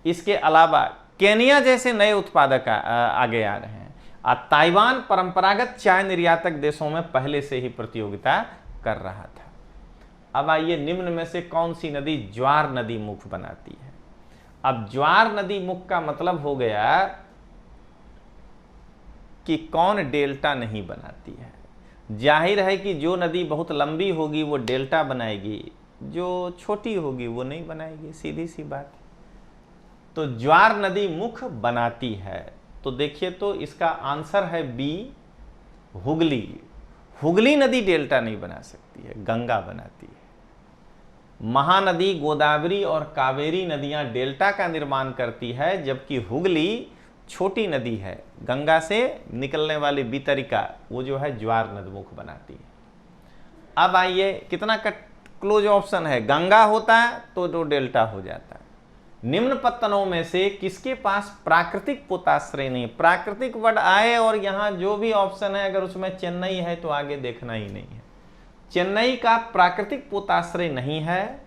इसके अलावा केनिया जैसे नए उत्पादक आगे आ रहे हैं। ताइवान परंपरागत चाय निर्यातक देशों में पहले से ही प्रतियोगिता कर रहा था। अब आइए, निम्न में से कौन सी नदी ज्वार नदी मुख बनाती है? अब ज्वार नदी मुख का मतलब हो गया कि कौन डेल्टा नहीं बनाती है। जाहिर है कि जो नदी बहुत लंबी होगी वो डेल्टा बनाएगी, जो छोटी होगी वो नहीं बनाएगी, सीधी सी बात। तो ज्वार नदी मुख बनाती है, तो देखिए तो इसका आंसर है बी, हुगली। हुगली नदी डेल्टा नहीं बना सकती है, गंगा बनाती है। महानदी गोदावरी और कावेरी नदियां डेल्टा का निर्माण करती है, जबकि हुगली छोटी नदी है, गंगा से निकलने वाली वितरिका वो जो है ज्वार नदमुख बनाती है। अब आइए, कितना क्लोज ऑप्शन है, गंगा होता है तो डेल्टा हो जाता है। निम्न पत्तनों में से किसके पास प्राकृतिक पोताश्रय नहीं? प्राकृतिक वर्ड आए और यहां जो भी ऑप्शन है अगर उसमें चेन्नई है तो आगे देखना ही नहीं है। चेन्नई का प्राकृतिक पोताश्रय नहीं है।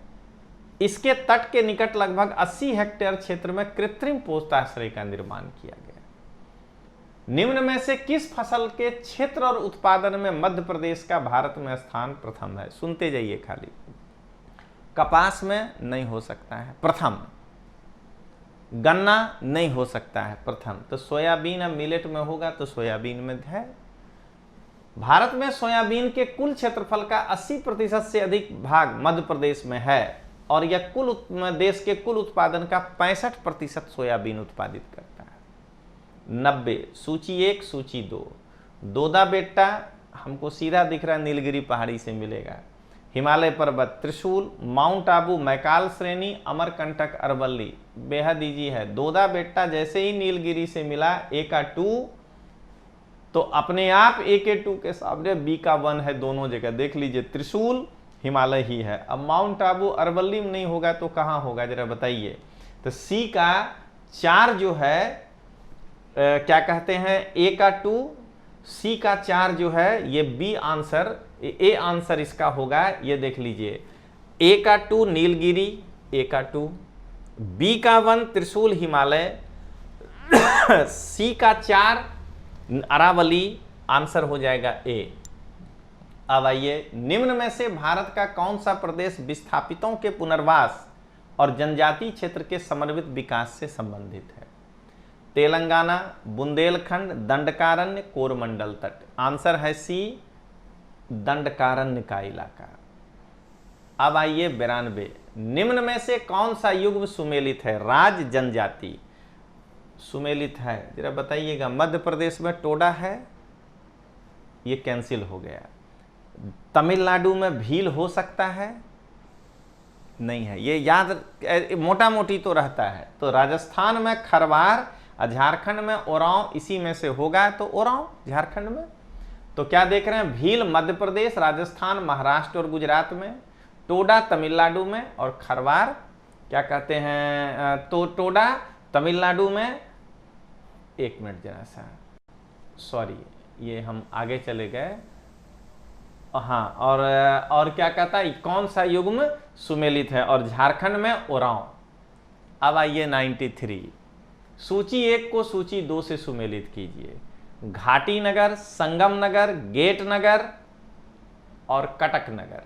इसके तट के निकट लगभग 80 हेक्टेयर क्षेत्र में कृत्रिम पोताश्रय का निर्माण किया गया। निम्न में से किस फसल के क्षेत्र और उत्पादन में मध्य प्रदेश का भारत में स्थान प्रथम है? सुनते जाइए खाली। कपास में नहीं हो सकता है प्रथम, गन्ना नहीं हो सकता है प्रथम, तो सोयाबीन अब मिलेट में होगा तो सोयाबीन में है। भारत में सोयाबीन के कुल क्षेत्रफल का 80% से अधिक भाग मध्य प्रदेश में है और यह कुल देश के कुल उत्पादन का 65% सोयाबीन उत्पादित करता है। 90, सूची 1 सूची 2। दोदा बेट्टा हमको सीधा दिख रहा है, नीलगिरी पहाड़ी से मिलेगा। हिमालय पर्वत, त्रिशूल, माउंट आबू, मैकाल श्रेणी, अमरकंटक, अरवल्ली, बेहद ईजी है। दोदा बेट्टा जैसे ही नीलगिरी से मिला ए का 2, तो अपने आप ए के 2 के सामने बी का 1 है दोनों जगह। देख लीजिए, त्रिशूल हिमालय ही है। अब माउंट आबू अरवल्ली में नहीं होगा तो कहां होगा जरा बताइए? तो सी का 4 जो है क्या कहते हैं, ए का 2, सी का 4 जो है ये बी आंसर, ए आंसर इसका होगा। ये देख लीजिए, ए का 2 नीलगिरी, ए का 2, बी का 1 त्रिशूल हिमालय, सी का 4 अरावली, आंसर हो जाएगा ए। अब आइए, निम्न में से भारत का कौन सा प्रदेश विस्थापितों के पुनर्वास और जनजातीय क्षेत्र के समन्वित विकास से संबंधित है? तेलंगाना, बुंदेलखंड, दंडकारण्य, कोरमंडल तट। आंसर है सी, दंडकारण्य का इलाका। अब आइए 92, निम्न में से कौन सा युग्म सुमेलित है? राज जनजाति सुमेलित है, जरा बताइएगा। मध्य प्रदेश में टोडा है, ये कैंसिल हो गया। तमिलनाडु में भील हो सकता है, नहीं है, ये याद मोटा मोटी तो रहता है। तो राजस्थान में खरवार, झारखंड में ओरांव, इसी में से होगा तो ओरांव झारखंड में। तो क्या देख रहे हैं, भील मध्य प्रदेश, राजस्थान, महाराष्ट्र और गुजरात में, टोडा तमिलनाडु में और खरवार क्या कहते हैं, तो टोडा तमिलनाडु में। एक मिनट जरा सा, सॉरी ये हम आगे चले गए। हाँ, और क्या कहता है, कौन सा युग्म सुमेलित है? और झारखंड में ओरांव। अब आइए 93, सूची 1 को सूची 2 से सुमेलित कीजिए। घाटी नगर, संगम नगर, गेट नगर और कटक नगर।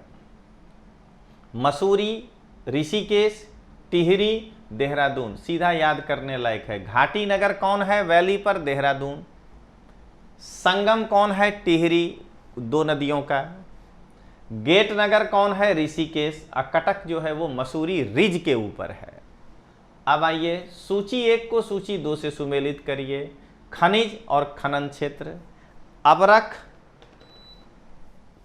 मसूरी, ऋषिकेश, टिहरी, देहरादून। सीधा याद करने लायक है। घाटी नगर कौन है? वैली पर देहरादून। संगम कौन है? टिहरी, 2 नदियों का। गेट नगर कौन है? ऋषिकेश। और कटक जो है वो मसूरी रिज के ऊपर है। अब आइए, सूची 1 को सूची 2 से सुमेलित करिए। खनिज और खनन क्षेत्र, अबरख,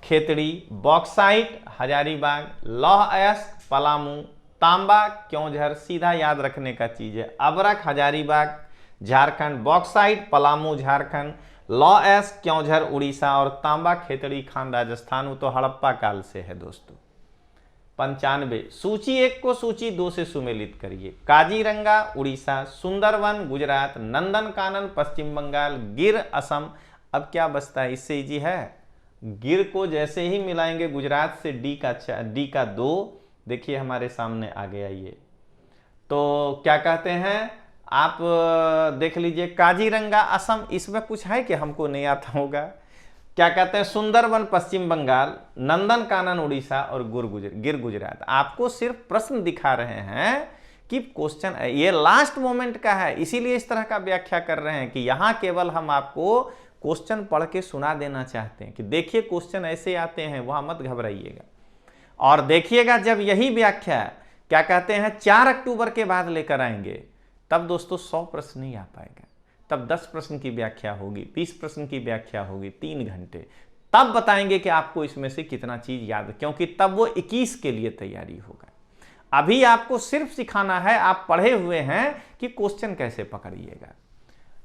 खेतड़ी, बॉक्साइट, हजारीबाग, लौह अयस्क, पलामू, तांबा, क्योंझर। सीधा याद रखने का चीज है। अबरख हजारीबाग झारखंड, बॉक्साइट पलामू झारखंड, लौह अयस्क क्योंझर उड़ीसा और तांबा खेतड़ी खान राजस्थान। वो तो हड़प्पा काल से है दोस्तों। 95, सूची 1 को सूची 2 से सुमेलित करिए। काजीरंगा उड़ीसा, सुंदरवन गुजरात, नंदनकानन पश्चिम बंगाल, गिर असम। अब क्या बचता है? इससे इजी है, गिर को जैसे ही मिलाएंगे गुजरात से डी का 2, देखिए हमारे सामने आ गया ये। तो क्या कहते हैं आप देख लीजिए, काजीरंगा असम, इसमें कुछ है कि हमको नहीं आता होगा। क्या कहते हैं सुंदरबन पश्चिम बंगाल, नंदनकानन उड़ीसा और गिर गुजरात। आपको सिर्फ प्रश्न दिखा रहे हैं कि क्वेश्चन ये लास्ट मोमेंट का है, इसीलिए इस तरह का व्याख्या कर रहे हैं कि यहां केवल हम आपको क्वेश्चन पढ़ के सुना देना चाहते हैं कि देखिए क्वेश्चन ऐसे आते हैं, वहां मत घबराइएगा। और देखिएगा जब यही व्याख्या क्या कहते हैं 4 अक्टूबर के बाद लेकर आएंगे, तब दोस्तों 100 प्रश्न नहीं आ पाएगा। तब 10 प्रश्न की व्याख्या होगी, 20 प्रश्न की व्याख्या होगी, 3 घंटे, तब बताएंगे कि आपको इसमें से कितना चीज याद, क्योंकि तब वो 21 के लिए तैयारी होगा। अभी आपको सिर्फ सिखाना है, आप पढ़े हुए हैं कि क्वेश्चन कैसे पकड़िएगा।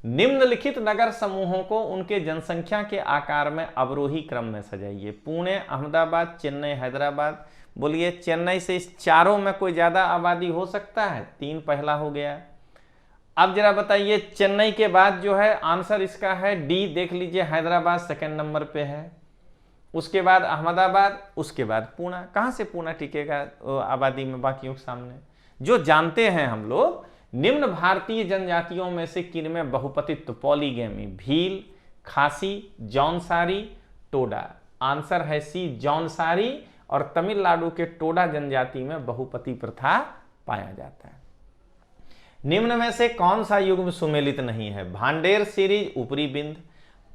निम्नलिखित नगर समूहों को उनके जनसंख्या के आकार में अवरोही क्रम में सजाइए। पुणे, अहमदाबाद, चेन्नई, हैदराबाद। बोलिए चेन्नई से इस चारों में कोई ज्यादा आबादी हो सकता है? 3 पहला हो गया। अब जरा बताइए चेन्नई के बाद जो है आंसर इसका है डी, देख लीजिए हैदराबाद सेकंड नंबर पे है, उसके बाद अहमदाबाद, उसके बाद पुणे। कहां से पुणे टिकेगा आबादी में बाकियों के सामने? जो जानते हैं हम लोग, निम्न भारतीय जनजातियों में से किनमें बहुपतित्व, पॉलीगैमी, भील, खासी, जौनसारी, टोडा। आंसर है सी, जौनसारी। और तमिलनाडु के टोडा जनजाति में बहुपति प्रथा पाया जाता है। निम्न में से कौन सा युग्म सुमेलित नहीं है? भांडेर सीरीज ऊपरी बिंद,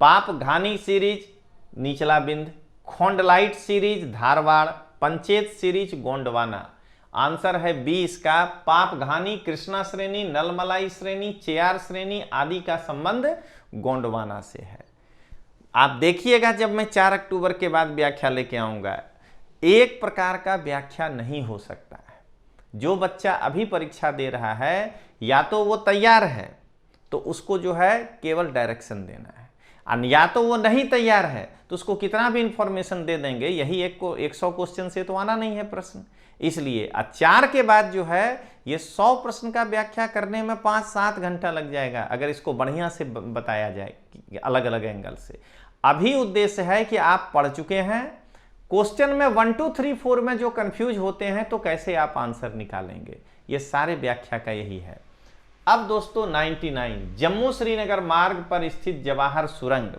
पाप घानी सीरीज निचला बिंद, khondalite series Dharwar, Panchet series Gondwana. Answer है बी इसका, पाप घानी कृष्णा श्रेणी, नलमलाई श्रेणी, चेयार श्रेणी आदि का संबंध गोंडवाना से है। आप देखिएगा जब मैं 4 अक्टूबर के बाद व्याख्या लेके आऊंगा, एक प्रकार का व्याख्या नहीं हो सकता है। जो बच्चा अभी परीक्षा दे रहा है, या तो वो तैयार है तो उसको जो है केवल डायरेक्शन देना है, या तो वो नहीं तैयार है तो उसको कितना भी इंफॉर्मेशन दे देंगे, यही 100 क्वेश्चन से तो आना नहीं है प्रश्न। इसलिए 4 के बाद जो है ये 100 प्रश्न का व्याख्या करने में 5-7 घंटा लग जाएगा, अगर इसको बढ़िया से बताया जाए अलग अलग एंगल से। अभी उद्देश्य है कि आप पढ़ चुके हैं, क्वेश्चन में 1, 2, 3, 4 में जो कंफ्यूज होते हैं तो कैसे आप आंसर निकालेंगे, ये सारे व्याख्या का यही है। अब दोस्तों 99, जम्मू श्रीनगर मार्ग पर स्थित जवाहर सुरंग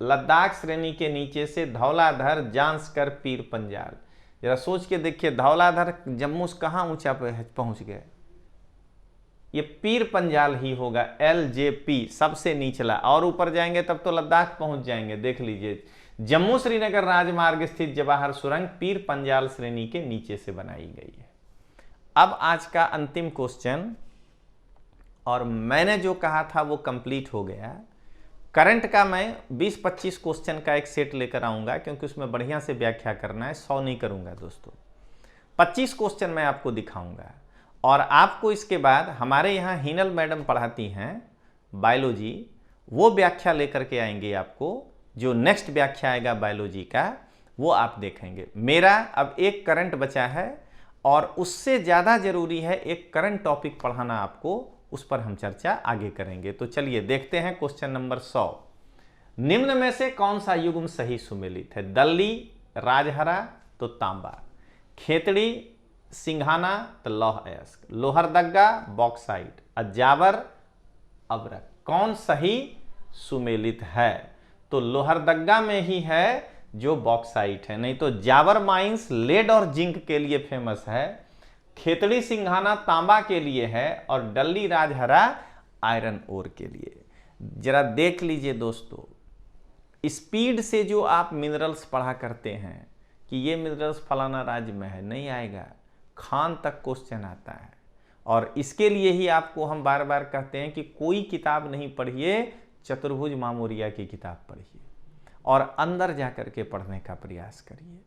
लद्दाख श्रेणी के नीचे से धौलाधर, जांस्कर, पीर पंजाल। जरा सोच के देखिए, धौलाधर जम्मू से कहां ऊंचा पहुंच गए? ये पीर पंजाल ही होगा, LJP सबसे निचला, और ऊपर जाएंगे तब तो लद्दाख पहुंच जाएंगे। देख लीजिए, जम्मू श्रीनगर राजमार्ग स्थित जवाहर सुरंग पीर पंजाल श्रेणी के नीचे से बनाई गई है। अब आज का अंतिम क्वेश्चन, और मैंने जो कहा था वो कंप्लीट हो गया। करंट का मैं 20-25 क्वेश्चन का एक सेट लेकर आऊंगा, क्योंकि उसमें बढ़िया से व्याख्या करना है, 100 नहीं करूंगा दोस्तों। 25 क्वेश्चन मैं आपको दिखाऊंगा, और आपको इसके बाद हमारे यहाँ हिनल मैडम पढ़ाती हैं बायोलॉजी, वो व्याख्या लेकर के आएंगे आपको। जो नेक्स्ट व्याख्या आएगा बायोलॉजी का वो आप देखेंगे। मेरा अब एक करंट बचा है, और उससे ज़्यादा जरूरी है एक करंट टॉपिक पढ़ाना आपको, उस पर हम चर्चा आगे करेंगे। तो चलिए देखते हैं क्वेश्चन नंबर 100। निम्न में से कौन सा युग्म सही सुमेलित है? दल्ली, राजहरा तो तांबा, खेतड़ी, सिंघाना तो लौह अयस्क, लोहरदग्गा बॉक्साइट, अजावर अबरक। कौन सही सुमेलित है? तो लोहरदग्गा में ही है जो बॉक्साइट है, नहीं तो जावर माइंस लेड और जिंक के लिए फेमस है, खेतड़ी सिंघाना तांबा के लिए है, और डल्ली राजहरा आयरन ओर के लिए। जरा देख लीजिए दोस्तों, स्पीड से जो आप मिनरल्स पढ़ा करते हैं कि ये मिनरल्स फलाना राज्य में है, नहीं आएगा, खान तक क्वेश्चन आता है। और इसके लिए ही आपको हम बार बार कहते हैं कि कोई किताब नहीं पढ़िए, चतुर्भुज मामोरिया की किताब पढ़िए और अंदर जाकर के पढ़ने का प्रयास करिए।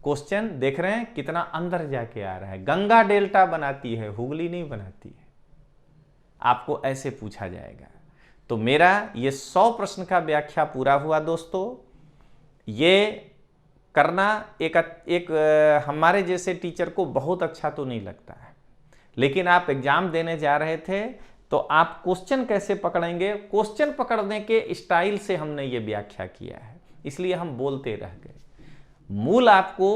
क्वेश्चन देख रहे हैं कितना अंदर जाके आ रहा है। गंगा डेल्टा बनाती है, हुगली नहीं बनाती है, आपको ऐसे पूछा जाएगा। तो मेरा ये 100 प्रश्न का व्याख्या पूरा हुआ दोस्तों। ये करना एक हमारे जैसे टीचर को बहुत अच्छा तो नहीं लगता है, लेकिन आप एग्जाम देने जा रहे थे तो आप क्वेश्चन कैसे पकड़ेंगे, क्वेश्चन पकड़ने के स्टाइल से हमने ये व्याख्या किया है। इसलिए हम बोलते रह गए। मूल आपको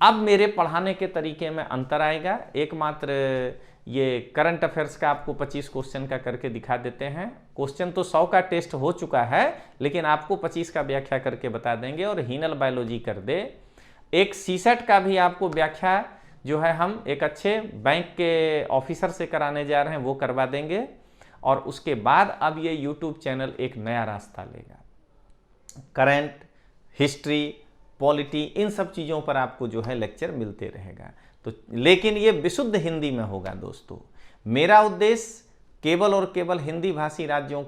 अब मेरे पढ़ाने के तरीके में अंतर आएगा। एकमात्र ये करंट अफेयर्स का आपको 25 क्वेश्चन का करके दिखा देते हैं। क्वेश्चन तो 100 का टेस्ट हो चुका है, लेकिन आपको 25 का व्याख्या करके बता देंगे और हीनल बायोलॉजी कर दे। एक सीसेट का भी आपको व्याख्या जो है हम एक अच्छे बैंक के ऑफिसर से कराने जा रहे हैं, वो करवा देंगे। और उसके बाद अब ये यूट्यूब चैनल एक नया रास्ता लेगा। करंट, हिस्ट्री, पॉलिटी, इन सब चीज़ों पर आपको जो है लेक्चर मिलते रहेगा। तो लेकिन ये विशुद्ध हिंदी में होगा दोस्तों। मेरा उद्देश्य केवल और केवल हिंदी भाषी राज्यों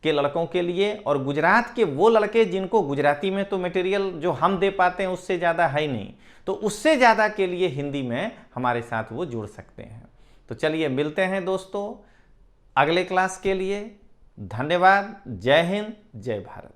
के लड़कों के लिए और गुजरात के वो लड़के जिनको गुजराती में तो मटेरियल जो हम दे पाते हैं उससे ज़्यादा है नहीं, तो उससे ज़्यादा के लिए हिंदी में हमारे साथ वो जुड़ सकते हैं। तो चलिए मिलते हैं दोस्तों अगले क्लास के लिए। धन्यवाद। जय हिंद, जय भारत।